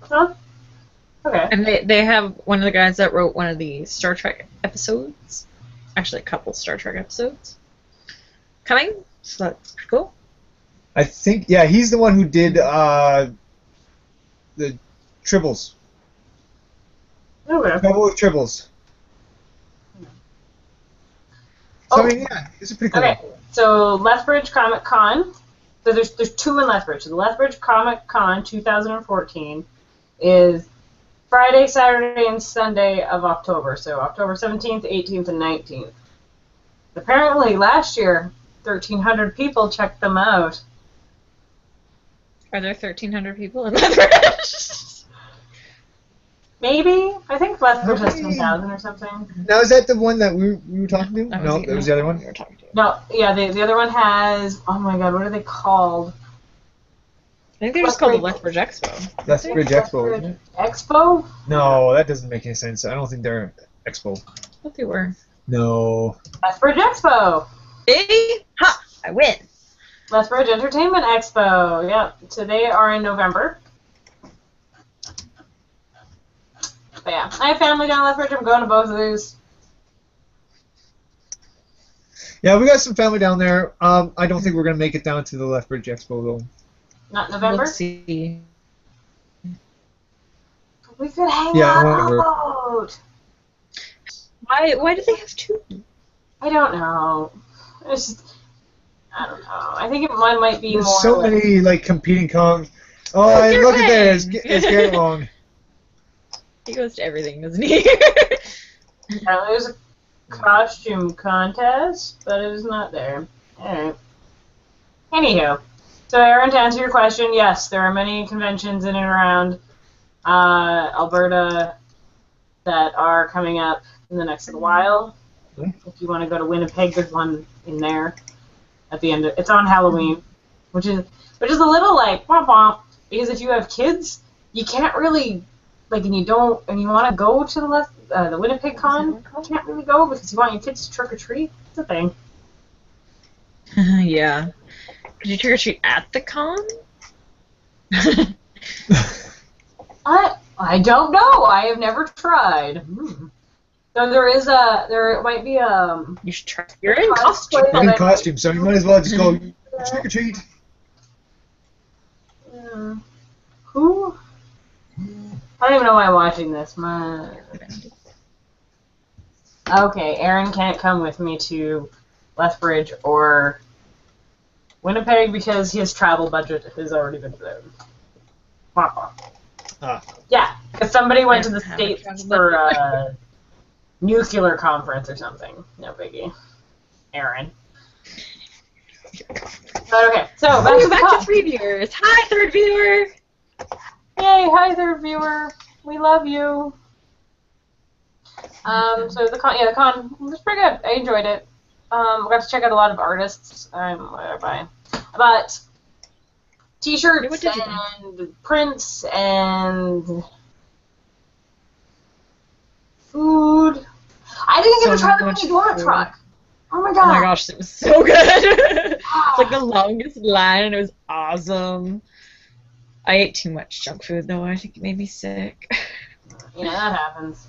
C: Huh? Okay.
B: And they have one of the guys that wrote one of the Star Trek episodes. Actually, a couple Star Trek episodes. Coming, so that's pretty cool.
A: I think, yeah, he's the one who did the Tribbles.
C: Okay.
A: Trouble with Tribbles. So, I mean, yeah, it's a pretty cool
C: Okay.
A: one.
C: So Lethbridge Comic Con. So there's two in Lethbridge. So the Lethbridge Comic Con 2014 is Friday, Saturday, and Sunday of October. So October 17th, 18th, and 19th. Apparently, last year, 1,300 people checked them out.
B: Are there 1,300 people in Lethbridge?
C: Maybe? I think Lethbridge has
A: How many?
C: 10,000 or something.
A: Now, is that the one that we were talking to? No, that was the other one.
B: We were talking to.
C: No, yeah, the other one has, oh my god, what are they called?
B: I think they're just called the Lethbridge Expo.
A: Lethbridge Expo, isn't it?
C: Expo?
A: No, that doesn't make any sense. I don't think they're Expo.
B: I thought they were.
A: No.
C: Lethbridge Expo!
B: See? Ha! I win!
C: Lethbridge Entertainment Expo, yep. So they are in November. But yeah, I have family down in Lethbridge. I'm going to both of these.
A: Yeah, we got some family down there. I don't think we're going to make it down to the Lethbridge Expo, though.
C: Not November?
B: We'll see.
C: We could hang
A: Yeah,
C: out!
B: Why do they have two?
C: I don't know. It's just, I don't know. I think one might be
A: There's
C: more.
A: so
C: like,
A: many, like, competing cons. Oh, and
B: You're
A: look at there.
B: right.
A: It's Garrett Long.
B: He goes to everything, doesn't he?
C: Apparently there's a costume contest, but it is not there. Alright. Anywho. So, Aaron, to answer your question, yes, there are many conventions in and around Alberta that are coming up in the next little while.
A: Okay.
C: If you want to go to Winnipeg, there's one in there at the end. It's on Halloween, which is a little like womp womp, because if you have kids, you can't really and you want to go to the Winnipeg Con, you can't really go because you want your kids to trick or treat. It's a thing.
B: Yeah. Could you trick or treat at the con?
C: I don't know. I have never tried. So there might be a.
B: You should try. You're in costume.
A: I'm in costume, so you might as well just go trick or treat.
C: Who? I don't even know why I'm watching this. Okay, Aaron can't come with me to Lethbridge or Winnipeg because his travel budget has already been blown. Yeah, because somebody went to the States for a nuclear conference or something. No biggie. Aaron. But okay, so back to the
B: Back
C: con.
B: to 3 viewers. Hi, 3rd viewer.
C: Yay! Hi there, viewer. We love you. So the con was pretty good. I enjoyed it. We got to check out a lot of artists. Whatever. I bought T-shirts and prints and food. I didn't get to try the mini donut truck. Oh my god!
B: Oh my gosh, it was so good. It's like the longest line, and it was awesome. I ate too much junk food though. I think it made me sick.
C: Yeah, that happens.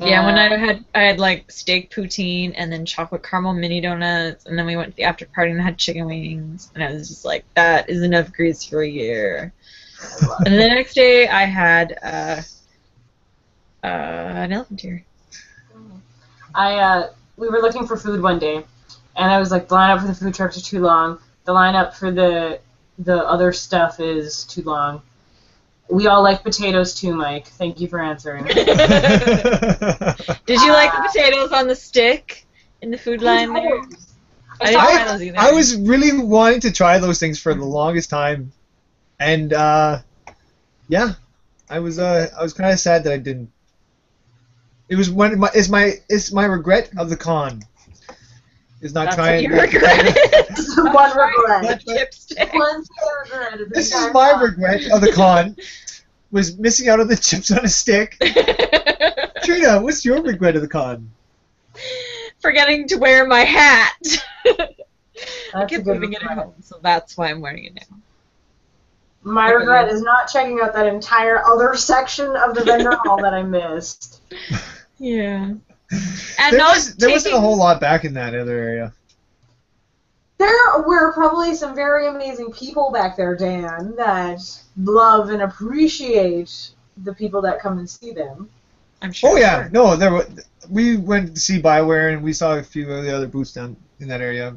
B: Yeah, one night I had like steak poutine and then chocolate caramel mini donuts, and then we went to the after party and had chicken wings, and I was just like, that is enough grease for a year. And then the next day I had an elephant ear.
C: We were looking for food one day, and I was like, the lineup for the food trucks are too long. The lineup for the other stuff is too long. We all like potatoes too, Mike. Thank you for answering.
B: Did you like the potatoes on the stick in the food line there? I didn't try those either.
A: I was really wanting to try those things for the longest time, and yeah, I was kind of sad that I didn't. It was it's my regret of the con. Is not trying.
B: Your regret.
C: One regret.
A: This is my regret of the con. Was missing out on the chips on a stick. Trina, what's your regret of the con?
B: Forgetting to wear my hat. I kept
C: good
B: leaving it at home, so that's why I'm wearing it now.
C: My regret is not checking out that entire other section of the vendor hall that I missed.
B: Yeah. And
A: there wasn't a whole lot back in that other area.
C: There were probably some very amazing people back there, Dan, that love and appreciate the people that come and see them.
B: I'm sure.
A: Oh yeah, no, we went to see Bioware and we saw a few of the other booths down in that area.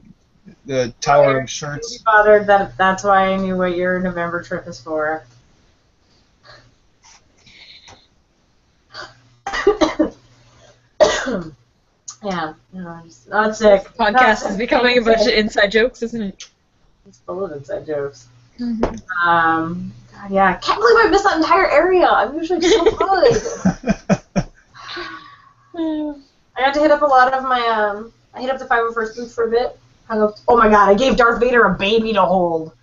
A: The Tower of Shirts.
C: Be bothered. That's why I knew what your November trip is for. Yeah, no, just not sick.
B: This podcast is becoming a bunch of inside jokes, isn't it?
C: It's full of inside jokes.
B: Mm-hmm.
C: God, yeah, I can't believe I missed that entire area. I'm usually so good. I got to hit up a lot of my. I hit up the 501st booth for a bit. Hung up. Oh my god, I gave Darth Vader a baby to hold.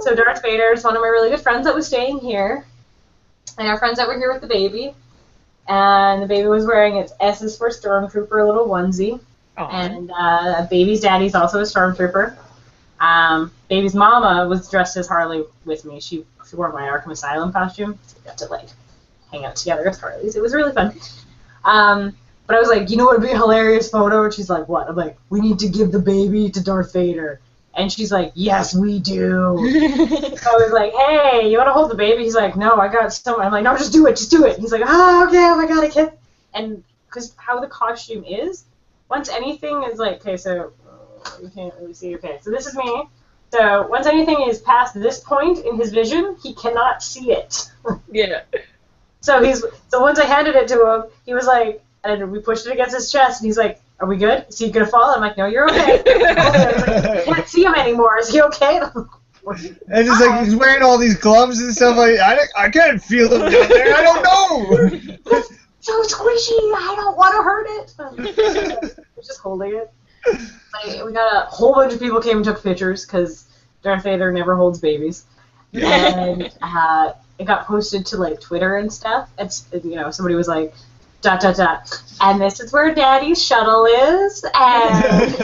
C: So Darth Vader is one of my really good friends that was staying here, and our friends that were here with the baby. And the baby was wearing its S is for Stormtrooper little onesie. Aww. And baby's daddy's also a Stormtrooper. Baby's mama was dressed as Harley with me. She wore my Arkham Asylum costume. So we got to like hang out together as Harleys. It was really fun. But I was like, you know what would be a hilarious photo? And she's like, what? I'm like, we need to give the baby to Darth Vader. And she's like, yes, we do. So I was like, hey, you want to hold the baby? He's like, no, I got some. I'm like, no, just do it. He's like, oh, okay, oh my god, I can't. And because how the costume is, once anything is like, okay, so you can't really see. Okay, so this is me. So once anything is past this point in his vision, he cannot see it.
B: Yeah.
C: So once I handed it to him, he was like, and we pushed it against his chest, and he's like, are we good? Is he going to fall? I'm like, no, you're okay. I was like, I can't see him anymore. Is he okay?
A: And it's like he's wearing all these gloves and stuff. Like I can't feel him down there. I don't know.
C: It's so squishy. I don't want to hurt it. We're just holding it. We got a whole bunch of people came and took pictures because Darth Vader never holds babies. Yeah. And it got posted to like Twitter and stuff. It's somebody was like, ... And this is where Daddy's shuttle is, and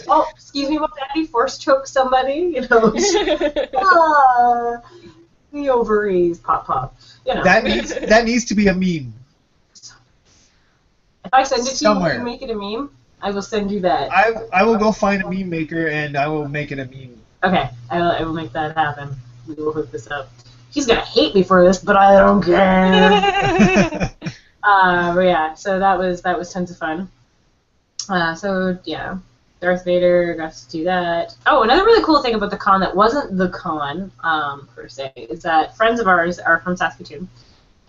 C: oh, excuse me, will Daddy force choke somebody? The ovaries pop.
A: That needs to be a meme.
C: If I send it to
A: somewhere.
C: You, can make it a meme. I will send you that.
A: I will go find a meme maker and I will make it a meme.
C: Okay, I will make that happen. We will hook this up. He's gonna hate me for this, but I don't care. But yeah, so that was tons of fun. So yeah, Darth Vader got to do that. Oh, another really cool thing about the con that wasn't the con per se is that friends of ours are from Saskatoon,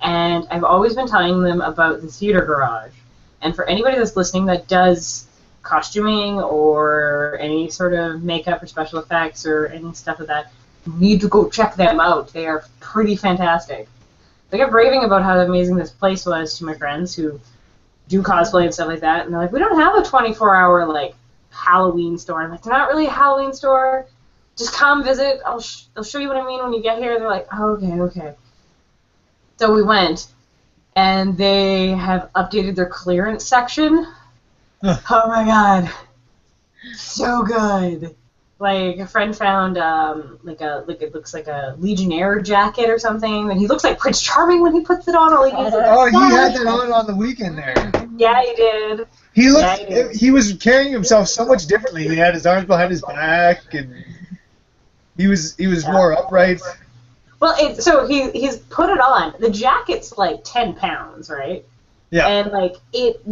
C: and I've always been telling them about the theater garage. And for anybody that's listening that does costuming or any sort of makeup or special effects or any stuff like that, You need to go check them out. They are pretty fantastic. I kept raving about how amazing this place was to my friends who do cosplay and stuff like that, and they're like, we don't have a 24-hour, like, Halloween store. I'm like, they're not really a Halloween store. Just come visit. I'll show you what I mean when you get here. They're like, oh, okay. So we went, and they have updated their clearance section. Oh my god. So good. Like, a friend found, it looks like a Legionnaire jacket or something, and he looks like Prince Charming when he puts it on. He
A: had that on the weekend there.
C: Yeah, he did.
A: He was carrying himself so much differently. He had his arms behind his back, and he was more upright.
C: Well, so he's put it on. The jacket's like 10 pounds, right?
A: Yeah.
C: And like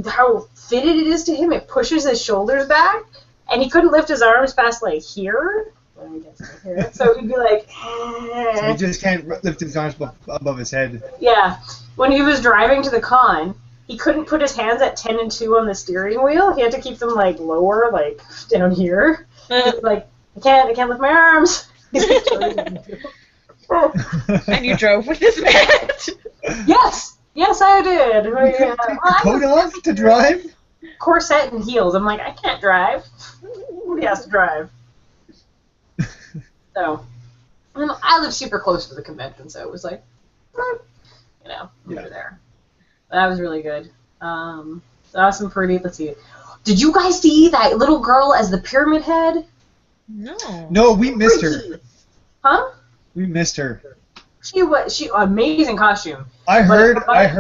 C: how fitted it is to him, it pushes his shoulders back. And he couldn't lift his arms past, like, here. Well, I guess right here. So he'd be like,
A: So he just can't lift his arms above his head.
C: Yeah. When he was driving to the con, he couldn't put his hands at 10 and 2 on the steering wheel. He had to keep them, like, lower, like, down here. He was like, I can't lift my arms.
B: And you drove with this man?
C: Yes, I did.
A: You couldn't take the coat off to drive?
C: Corset and heels. I'm like, I can't drive. Nobody has to drive. So, and I live super close to the convention, so it was like, we were there. But that was really good. So that was some pretty. Let's see. Did you guys see that little girl as the Pyramid Head?
A: No, we missed her.
C: Huh?
A: We missed her.
C: She amazing costume.
A: I heard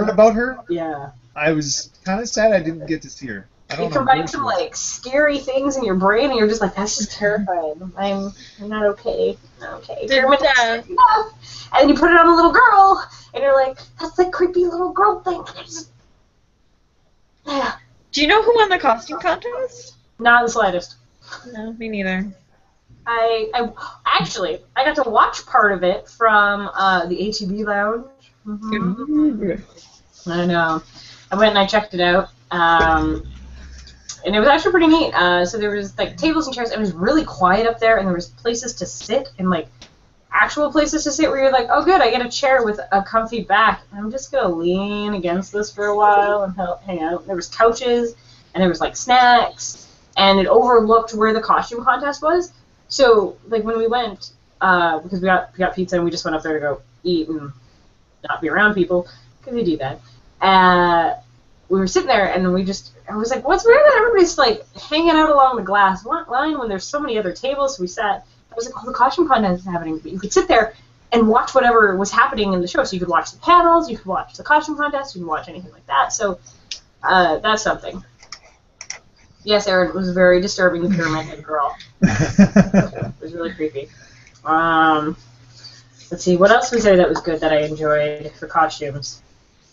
A: about her.
C: Yeah.
A: I was kind of sad I didn't get to see her.
C: You combine some like scary things in your brain, and you're just like, that's just terrifying. I'm not okay. Pyramid Head. And then you put it on a little girl, and you're like, that's the creepy little girl thing. Yeah.
B: Do you know who won the costume contest?
C: Not the slightest.
B: No, me neither.
C: I got to watch part of it from the ATV lounge. Mm-hmm. I know. I went and I checked it out, and it was actually pretty neat. So there was like tables and chairs. It was really quiet up there, and there was places to sit, and like actual places to sit where you're like, oh good, I get a chair with a comfy back. I'm just gonna lean against this for a while and hang out. There was couches, and there was like snacks, and it overlooked where the costume contest was. So like when we went, because we got pizza and we just went up there to go eat and not be around people, because they do that. We were sitting there, and I was like, what's weird that everybody's, like, hanging out along the glass line when there's so many other tables? So we sat. I was like, oh, the costume contest is happening. But you could sit there and watch whatever was happening in the show. So you could watch the panels, you could watch the costume contest, you could watch anything like that. So that's something. Yes, Aaron, it was very disturbing, the Pyramid Head girl. It was really creepy. Let's see, what else was there that was good that I enjoyed for costumes?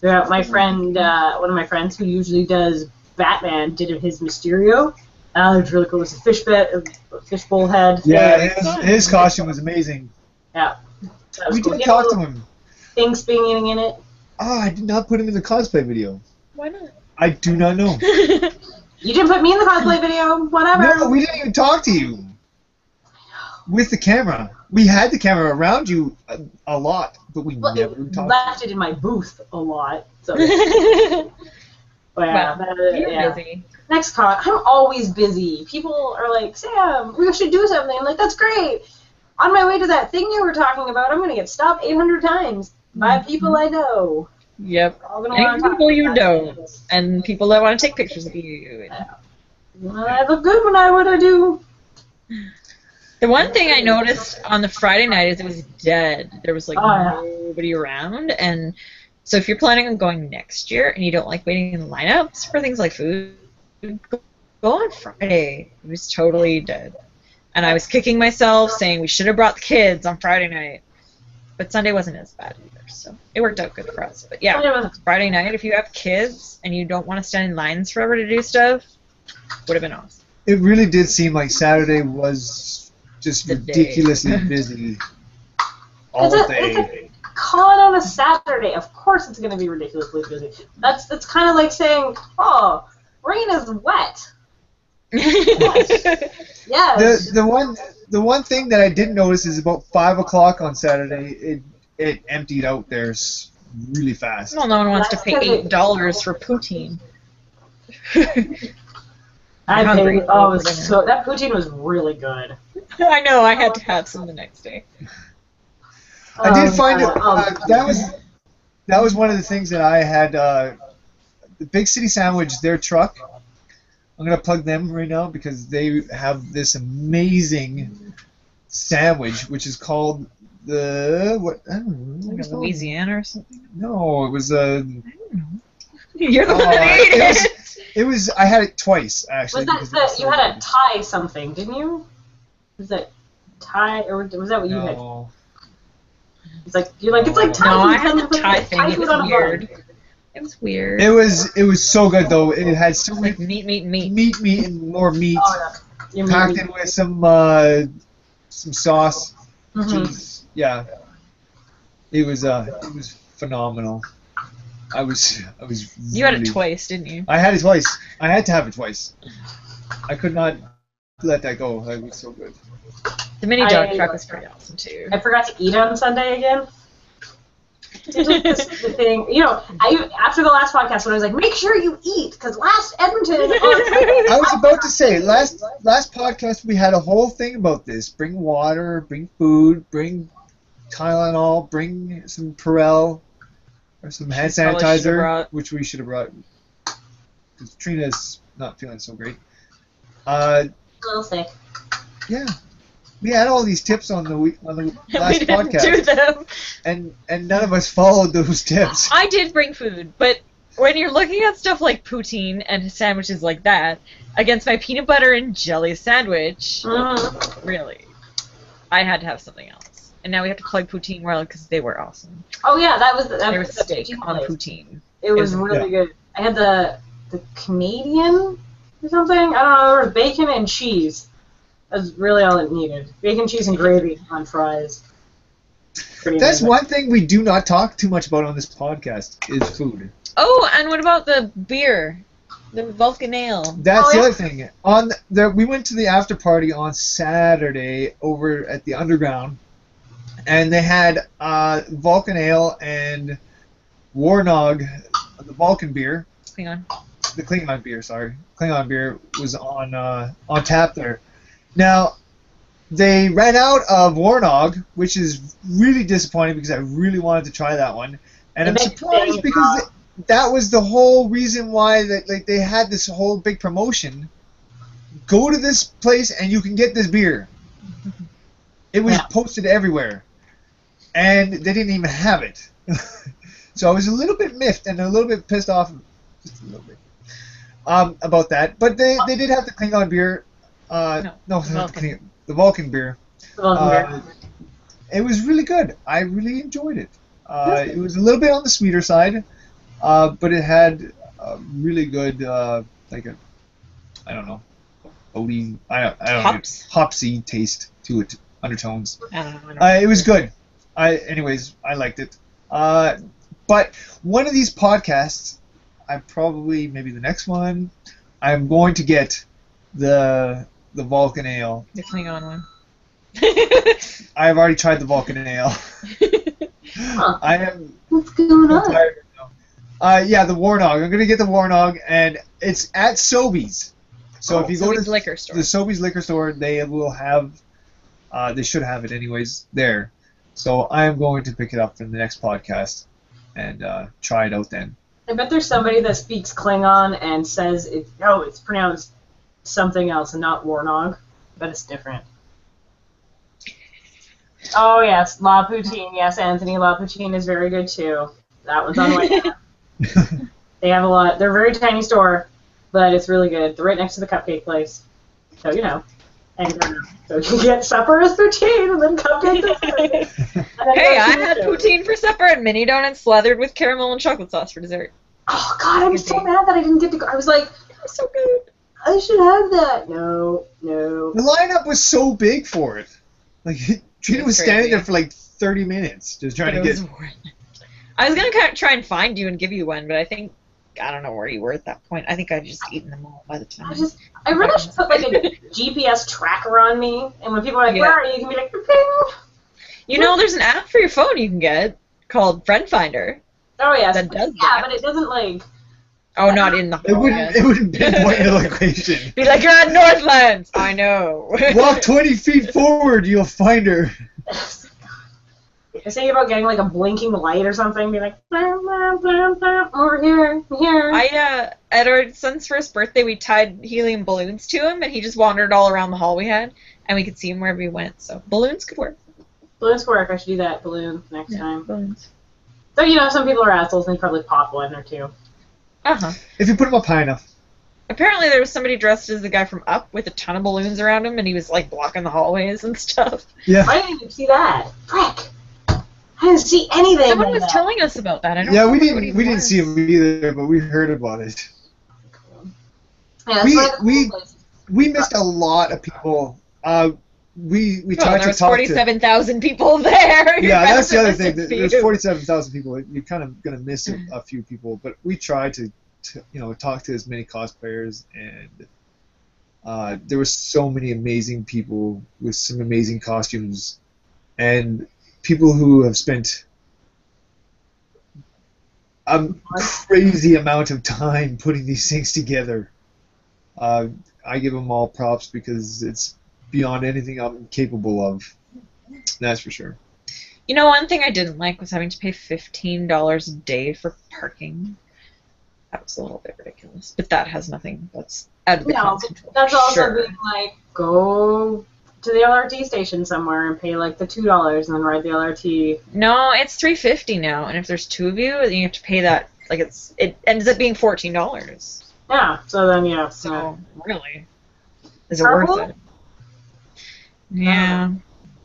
C: My friend, one of my friends who usually does Batman, did his Mysterio. It was really cool. It was a fishbowl head.
A: Yeah, his costume was amazing.
C: Yeah.
A: We didn't talk to him.
C: Things being in it.
A: Oh, I did not put him in the cosplay video.
B: Why not?
A: I do not know.
C: You didn't put me in the cosplay video? Whatever.
A: No, we didn't even talk to you. With the camera. We had the camera around you a lot, but we never talked.
C: Left it in my booth a lot. So. But yeah,
B: you're busy.
C: Next con, I'm always busy. People are like, Sam, we should do something. I'm like, that's great. On my way to that thing you were talking about, I'm going to get stopped 800 times by people I know.
B: Yep. And people you don't. And people that want to take pictures of you.
C: Well, I look good when what I do.
B: The one thing I noticed on the Friday night is it was dead. There was like nobody around, and so if you're planning on going next year and you don't like waiting in the lineups for things like food, go on Friday. It was totally dead. And I was kicking myself saying we should have brought the kids on Friday night. But Sunday wasn't as bad either, so it worked out good for us. But yeah, Friday night, if you have kids and you don't want to stand in lines forever to do stuff, would have been awesome.
A: It really did seem like Saturday was just ridiculously busy all day.
C: It's a con on a Saturday. Of course it's going to be ridiculously busy. That's kind of like saying, oh, rain is wet. Yeah.
A: The one the one thing that I didn't notice is about 5 o'clock on Saturday, it emptied out there really fast.
B: Well, no one wants to pay $8 for poutine.
C: I paid. Oh, that poutine was really good.
B: I know. I had to have some the next day.
A: I did find it. That was one of the things that I had. The Big City Sandwich, their truck. I'm gonna plug them right now because they have this amazing sandwich, which is called the what? I don't know.
B: Like Louisiana or something?
A: No, it was
B: I don't know. You're the one that ate it.
A: It was. I had it twice actually.
C: Was that you had a Thai something, didn't you? Was that Thai or was that what you had? It's like it's like Thai.
B: No,
C: food.
B: I had the Thai thing. It was weird. It was weird.
A: It was so good though. It had so many
B: meat,
A: meat, and more meat,
C: Yeah,
A: packed in with some sauce. Cheese. Yeah. It was phenomenal. I was.
B: You had it twice, didn't you?
A: I had it twice. I had to have it twice. I could not let that go. It was so good.
B: The mini dog truck was pretty awesome too.
C: I forgot to eat on Sunday again. The thing, after the last podcast when I was like, make sure you eat, because last Edmonton.
A: I was about to say, last podcast we had a whole thing about this. Bring water, bring food, bring Tylenol, bring some Perel, or some hand sanitizer, which we should have brought. Because Trina's not feeling so great.
C: A little sick.
A: Yeah. We had all these tips on the last podcast,
B: do them.
A: and none of us followed those tips.
B: I did bring food, but when you're looking at stuff like poutine and sandwiches like that against my peanut butter and jelly sandwich, really, I had to have something else. And now we have to plug Poutine World because they were awesome.
C: Oh yeah, that was
B: there was steak on poutine.
C: It was really good. I had the Canadian or something. I don't know. There was bacon and cheese. That's really all it needed. Bacon, cheese, and gravy on fries.
A: That's one thing we do not talk too much about on this podcast is food.
B: Oh, and what about the beer? The Vulcan Ale.
A: That's the other thing. We went to the after party on Saturday over at the Underground, and they had Vulcan Ale and Warnog, the Vulcan beer.
B: Klingon.
A: The Klingon beer, sorry. Klingon beer was on tap there. Now, they ran out of Warnog, which is really disappointing because I really wanted to try that one. And I'm surprised because that was the whole reason why they had this whole big promotion. Go to this place and you can get this beer. It was posted everywhere. And they didn't even have it. So I was a little bit miffed and a little bit pissed off, just a little bit, about that. But they did have the Klingon beer. The Vulcan beer. It was really good. I really enjoyed it. It was a little bit on the sweeter side, but it had a really good, I don't know, hopsy taste to it, undertones. It was good. Anyways, I liked it. But one of these podcasts, maybe the next one, I'm going to get the Vulcan Ale.
B: The Klingon one.
A: I've already tried the Vulcan Ale. I am.
C: What's going on?
A: Tired now. The Warnog. I'm gonna get the Warnog, and it's at Sobeys. So if you go to the Sobeys liquor store, they will have. They should have it anyways there. So I am going to pick it up in the next podcast and try it out then.
C: I bet there's somebody that speaks Klingon and says it's pronounced something else and not Warnog, but it's different. Oh yes, La Poutine. Yes, Anthony, La Poutine is very good too. That one's on my They have a lot. They're a very tiny store, but it's really good. They're right next to the cupcake place, so And so you get supper as poutine and then cupcakes.
B: Hey, I had poutine for supper and mini donuts slathered with caramel and chocolate sauce for dessert.
C: Oh God, I'm so mad that I didn't get to go. I was like,
B: it was so good.
C: I should have that. No.
A: The lineup was so big for it. Like, Trina was standing there for like 30 minutes just trying to get.
B: I was gonna try and find you and give you one, but I think I don't know where you were at that point. I think I'd just eaten them all by the time.
C: I really should put like a GPS tracker on me, and when people are like, "Where are you?" you can be like, "Ping."
B: You know, there's an app for your phone you can get called Friend Finder.
C: Oh yes,
B: that does
C: yeah,
B: that.
C: but it doesn't like.
B: Oh, not in the.
A: It wouldn't pinpoint your location.
B: Be like, you're at Northlands. I know.
A: Walk 20 feet forward, you'll find her.
C: I say about getting like a blinking light or something, be like, blam, blam, blam, blam, over here, here.
B: At our son's first birthday, we tied helium balloons to him, and he just wandered all around the hall we had, and we could see him wherever he went. So balloons could work.
C: Balloons work. I should do that. Balloons next time.
B: Balloons.
C: So some people are assholes, and they probably pop one or two.
A: If you put them up high enough.
B: Apparently there was somebody dressed as the guy from Up with a ton of balloons around him, and he was like blocking the hallways and stuff.
A: Yeah.
C: I didn't even see that. Frick! I didn't see anything.
B: Someone was telling us about that. I don't.
A: Yeah,
B: know
A: we didn't see him either, but we heard about it.
C: Yeah,
A: we missed a lot of people. We tried
B: there
A: to talk
B: 47,000 people there.
A: Yeah, that's the other thing. There's 47,000 people. You're kind of gonna miss a few people, but we tried to talk to as many cosplayers, and there were so many amazing people with some amazing costumes, and people who have spent a crazy amount of time putting these things together. I give them all props because it's beyond anything I'm capable of. That's for sure.
B: You know, one thing I didn't like was having to pay $15 a day for parking. That was a little bit ridiculous. But that has nothing. That's out of the concept.
C: That's also being like, go to the LRT station somewhere and pay like the $2 and then ride the LRT.
B: No, it's $3.50 now, and if there's two of you, then you have to pay that. Like it ends up being $14.
C: Yeah. So then
B: So really, is it worth it? Yeah.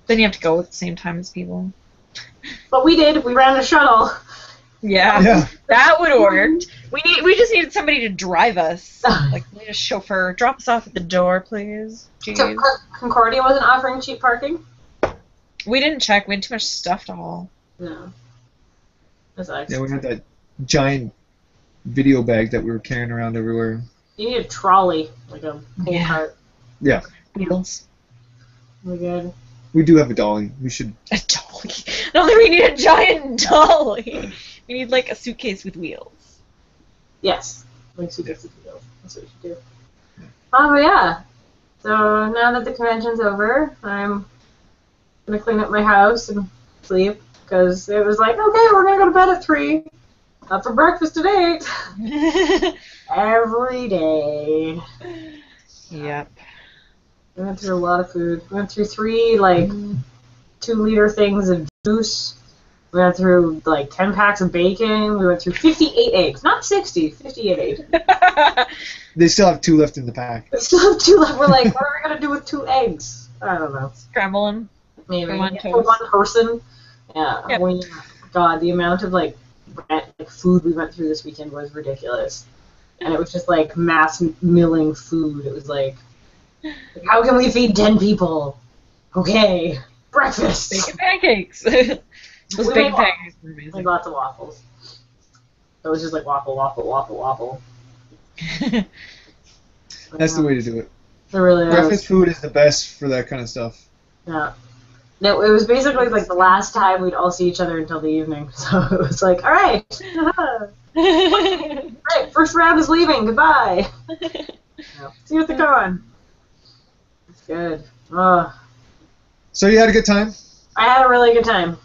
B: Then you have to go at the same time as people.
C: But we did. We ran a shuttle.
B: Yeah. That would have worked. We just needed somebody to drive us. Like, we need a chauffeur. Drop us off at the door, please. Jeez.
C: So Concordia wasn't offering cheap parking?
B: We didn't check. We had too much stuff to haul.
C: No. That's nice.
A: Yeah, we had that giant video bag that we were carrying around everywhere.
C: You need a trolley, like a whole cart.
A: Yeah.
B: Wheels.
C: We good.
A: We do have a dolly. We should.
B: A dolly. I don't think we need a giant dolly. We need like a suitcase with wheels.
C: Yes. Like suitcase with wheels. That's what we should do. But yeah. So now that the convention's over, I'm gonna clean up my house and sleep because it was like, okay, we're gonna go to bed at 3. Up for breakfast at 8. Every day.
B: Yep.
C: We went through a lot of food. We went through 3 2-liter things of juice. We went through 10 packs of bacon. We went through 58 eggs. Not 60, 58 eggs.
A: They still have 2 left in the pack.
C: We still have 2 left. We're like, what are we going to do with 2 eggs? I don't know.
B: Scramble them.
C: Maybe.
B: For
C: one person. Yeah.
B: Yep.
C: God, the amount of food we went through this weekend was ridiculous. And it was just mass milling food. It was how can we feed 10 people? Okay. Breakfast.
B: Bacon pancakes. Those bacon pancakes were amazing.
C: Made lots of waffles. It was just waffle, waffle, waffle, waffle.
A: That's the way to do it.
C: It really
A: Breakfast food is the best for that kind of stuff.
C: Yeah. No, it was basically the last time we'd all see each other until the evening. So it was all right. Right, first round is leaving. Goodbye. See you at the con. It's good.
A: So you had a good time?
C: I had a really good time.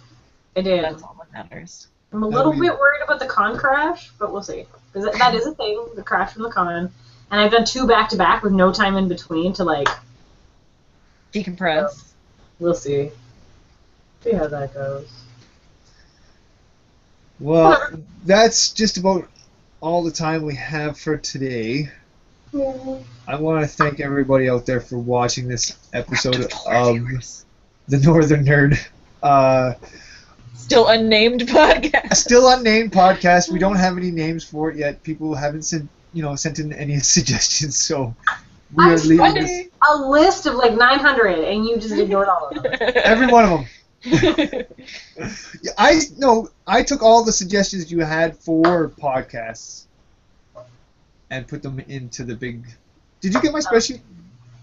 C: I did.
B: That's all that matters.
C: I'm a little bit worried about the con crash, but we'll see. Because that is a thing, the crash from the con. And I've done 2 back-to-back with no time in between to,
B: decompress.
C: So we'll see. See how that goes.
A: Well, that's just about all the time we have for today.
C: Yeah.
A: I want to thank everybody out there for watching this episode of The Northern Nerd.
B: Still unnamed podcast.
A: Still unnamed podcast. We don't have any names for it yet. People haven't sent in any suggestions, so we are leaving this.
C: A list of 900, and you just ignored all of them.
A: Every one of them. I took all the suggestions you had for podcasts, and put them into the big. Did you get my spreadsheet?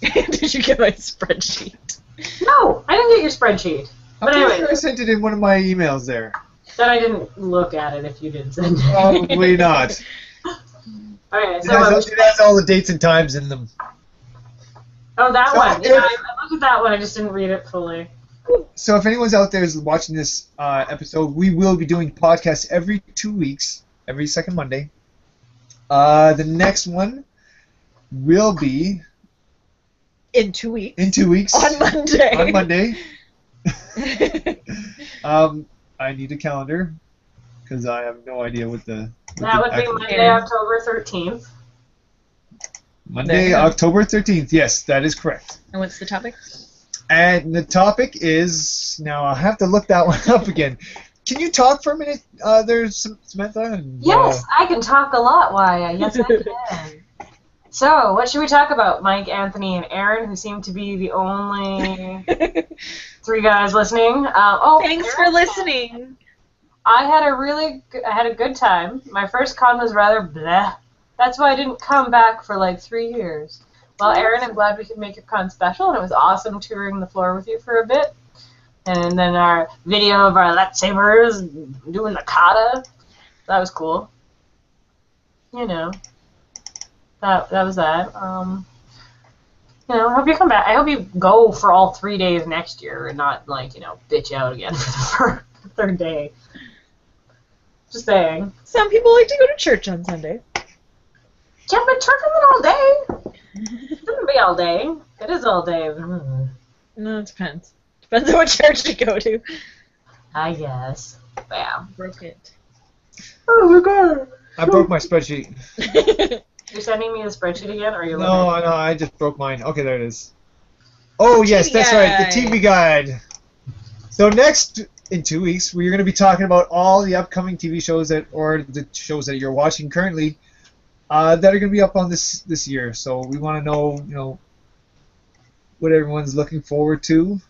B: Did you get my spreadsheet?
C: No, I didn't get your spreadsheet.
A: I'm
C: But
A: pretty
C: anyway,
A: sure I sent it in one of my emails there.
C: then I didn't look at it if you did send it.
A: Probably not.
C: Okay,
A: It
C: so
A: has all the dates and times in them.
C: oh, that
A: So
C: one.
A: if-
C: Yeah, I looked at that one. I just didn't read it fully.
A: So if anyone's out there is watching this episode, we will be doing podcasts every 2 weeks, every second Monday. The next one will be
B: In 2 weeks.
A: in 2 weeks.
B: On Monday.
A: On Monday. I need a calendar because I have no idea what the.
C: That would be Monday, October 13th.
A: Monday,
B: There.
A: October 13th. Yes, that is correct.
B: And what's the topic?
A: And the topic is now I'll have to look that one up again. Can you talk for a minute? There's Samantha. And,
C: Yes, I can talk a lot, Why? Yes, I can. So, what should we talk about? Mike, Anthony, and Aaron, who seem to be the only 3 guys listening.
B: Thanks for
C: Aaron,
B: listening.
C: I had a good time. My first con was rather bleh. That's why I didn't come back for like 3 years. Well, Aaron, I'm glad we could make your con special, and it was awesome touring the floor with you for a bit. And then our video of our lightsabers doing the kata. That was cool. You know. That was that. You know, I hope you come back. I hope you go for all 3 days next year and not, like, you know, bitch out again for the 3rd day. Just saying.
B: Some people like to go to church on Sunday.
C: Can't be trucking it all day. It shouldn't be all day. It is all day.
B: No, it depends. Depends on what church you go to.
C: I guess. Yeah.
B: Broke it.
C: Oh my god.
A: I broke my spreadsheet.
C: You're sending me the spreadsheet again, or are you
A: No,
C: looking?
A: I just broke mine. Okay, there it is. Oh, yes, that's right, the TV guide. So next, in 2 weeks, we're going to be talking about all the upcoming TV shows or the shows that you're watching currently that are going to be up on this year. So we want to know, you know, what everyone's looking forward to.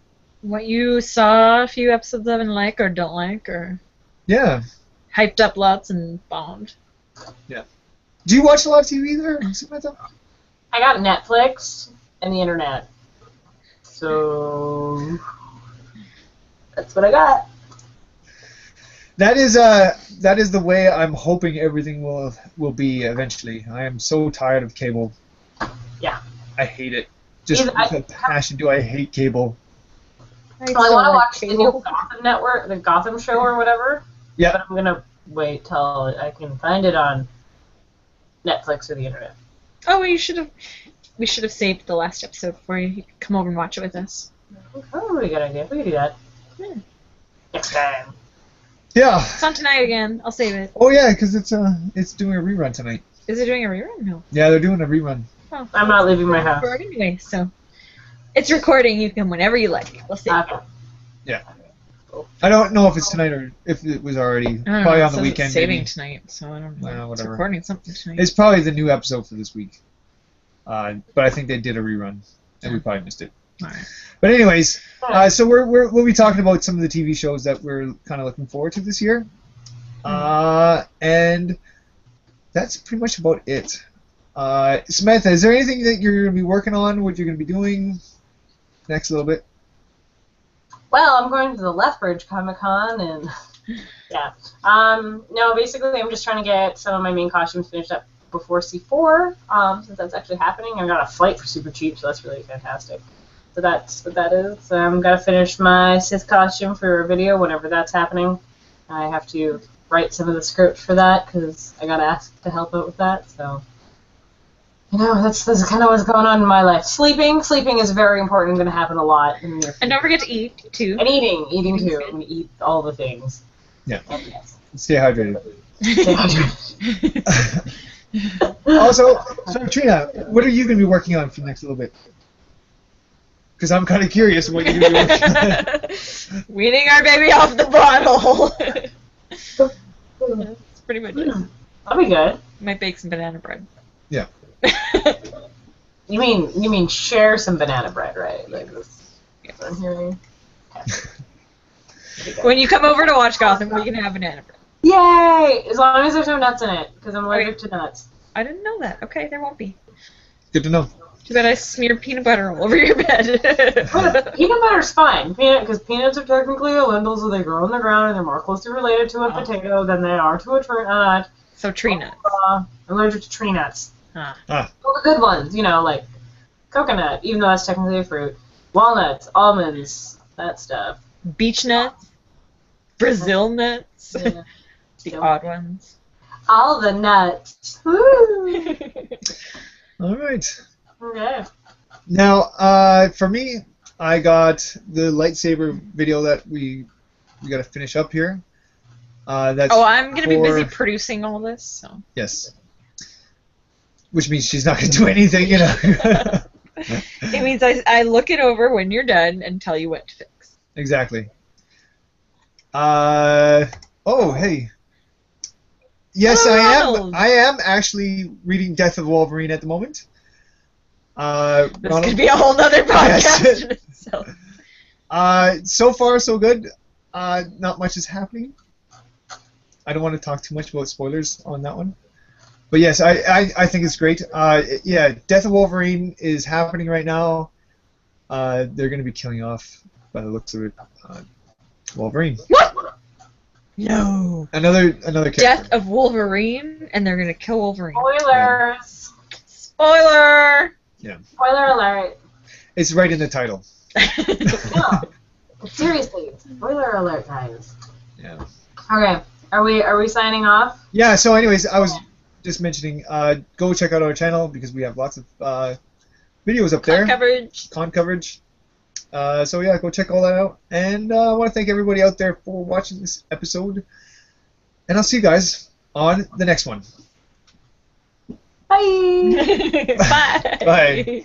B: What you saw a few episodes of and like or don't like, or
A: Yeah.
B: hyped up lots and bombed.
A: Do you watch a lot of TV there, Samantha?
C: I got Netflix and the internet. So that's what I got.
A: That is the way I'm hoping everything will be eventually. I am so tired of cable.
C: Yeah.
A: I hate it. Just
C: Either-
A: with a passion do I hate cable.
C: Well, I want to watch the new Gotham Network, the Gotham show or whatever.
A: Yeah.
C: But I'm gonna wait till I can find it on Netflix or the internet.
B: Oh, we should have saved the last episode before you could come over and watch it with us.
C: Oh, really good idea. We can do that.
B: Yeah.
C: Next time.
A: Yeah.
B: It's on tonight again. I'll save it.
A: Oh yeah, because it's doing a rerun tonight.
B: Is it doing a rerun? No.
A: Yeah, they're doing a rerun.
B: Oh,
C: I'm not leaving my house.
B: record anyway, so it's recording. You can whenever you like. We'll save it.
C: Okay.
A: I don't know if it's tonight or if it was already
B: I don't know,
A: probably
B: it
A: on the
B: says it's
A: weekend.
B: saving
A: Maybe.
B: tonight, so I don't know.
A: Well,
B: It's
A: whatever.
B: recording something tonight.
A: It's probably the new episode for this week. But I think they did a rerun, and we probably missed it.
B: Alright.
A: But anyways, so we'll be talking about some of the TV shows that we're kind of looking forward to this year, and that's pretty much about it. Samantha, is there anything that you're going to be working on? What you're going to be doing next little bit?
C: Well, I'm going to the Lethbridge Comic Con and yeah. No, basically I'm just trying to get some of my main costumes finished up before C4, since that's actually happening. I got a flight for super cheap, so that's really fantastic. So that's what that is. Gotta finish my Sith costume for a video whenever that's happening. I have to write some of the script for that because I got asked to help out with that. So, you know, that's kind of what's going on in my life. Sleeping is very important. Going to happen a lot in the near future.
B: And don't forget to eat too.
C: And eating too. I'm going to eat all the things.
A: Yeah.
C: And yes.
A: Stay hydrated.
C: Stay hydrated.
A: Also, so Trina, what are you going to be working on for the next little bit? Because I'm kind of curious what you're going to be working on.
B: Weaning our baby off the bottle. That's pretty much it.
C: That'll be good.
B: Might bake some banana bread.
A: Yeah.
C: You mean share some banana bread, right? Like this. That's what I'm hearing. Okay.
B: When you come over to watch Gotham, we can have banana bread.
C: Yay! As long as there's no nuts in it, because I'm allergic to nuts.
B: I didn't know that. Okay, there won't be.
A: Good to know.
B: Too bad I smeared peanut butter all over your bed.
C: But peanut butter's fine, because peanuts are technically a lentil, so they grow in the ground, and they're more closely related to a potato than they are to a tree nut.
B: So tree nuts.
C: Allergic to tree nuts.
B: Ah.
C: All the good ones, like coconut, even though that's technically a fruit. Walnuts, almonds, that stuff.
B: Beech nuts. Brazil nuts.
C: Yeah.
B: The odd ones.
C: All the nuts. Woo!
A: All right.
C: Okay.
A: Now, for me, I got the lightsaber video that we got to finish up here. That's
B: I'm going to be busy producing all this. So.
A: Yes. Which means she's not going to do anything,
B: It means I look it over when you're done and tell you what to fix.
A: Exactly. Hey. Yes,
B: Ronald.
A: I am actually reading Death of Wolverine at the moment.
B: This could be a whole nother podcast in itself.
A: So far, so good. Not much is happening. I don't want to talk too much about spoilers on that one. But yes, I think it's great. Death of Wolverine is happening right now. They're going to be killing off, by the looks of it, Wolverine.
B: What? No.
A: Another character.
B: Death of Wolverine, and they're going to kill Wolverine.
C: Spoilers.
B: Spoiler.
A: Yeah.
C: Spoiler alert.
A: It's right in the title.
C: No. Seriously. Spoiler alert, guys.
A: Yeah.
C: Okay. Are we signing off?
A: Yeah, so anyways, I was just mentioning, go check out our channel because we have lots of videos up there. Con coverage. So yeah, go check all that out. And I want to thank everybody out there for watching this episode. And I'll see you guys on the next one.
C: Bye.
B: Bye.
A: Bye.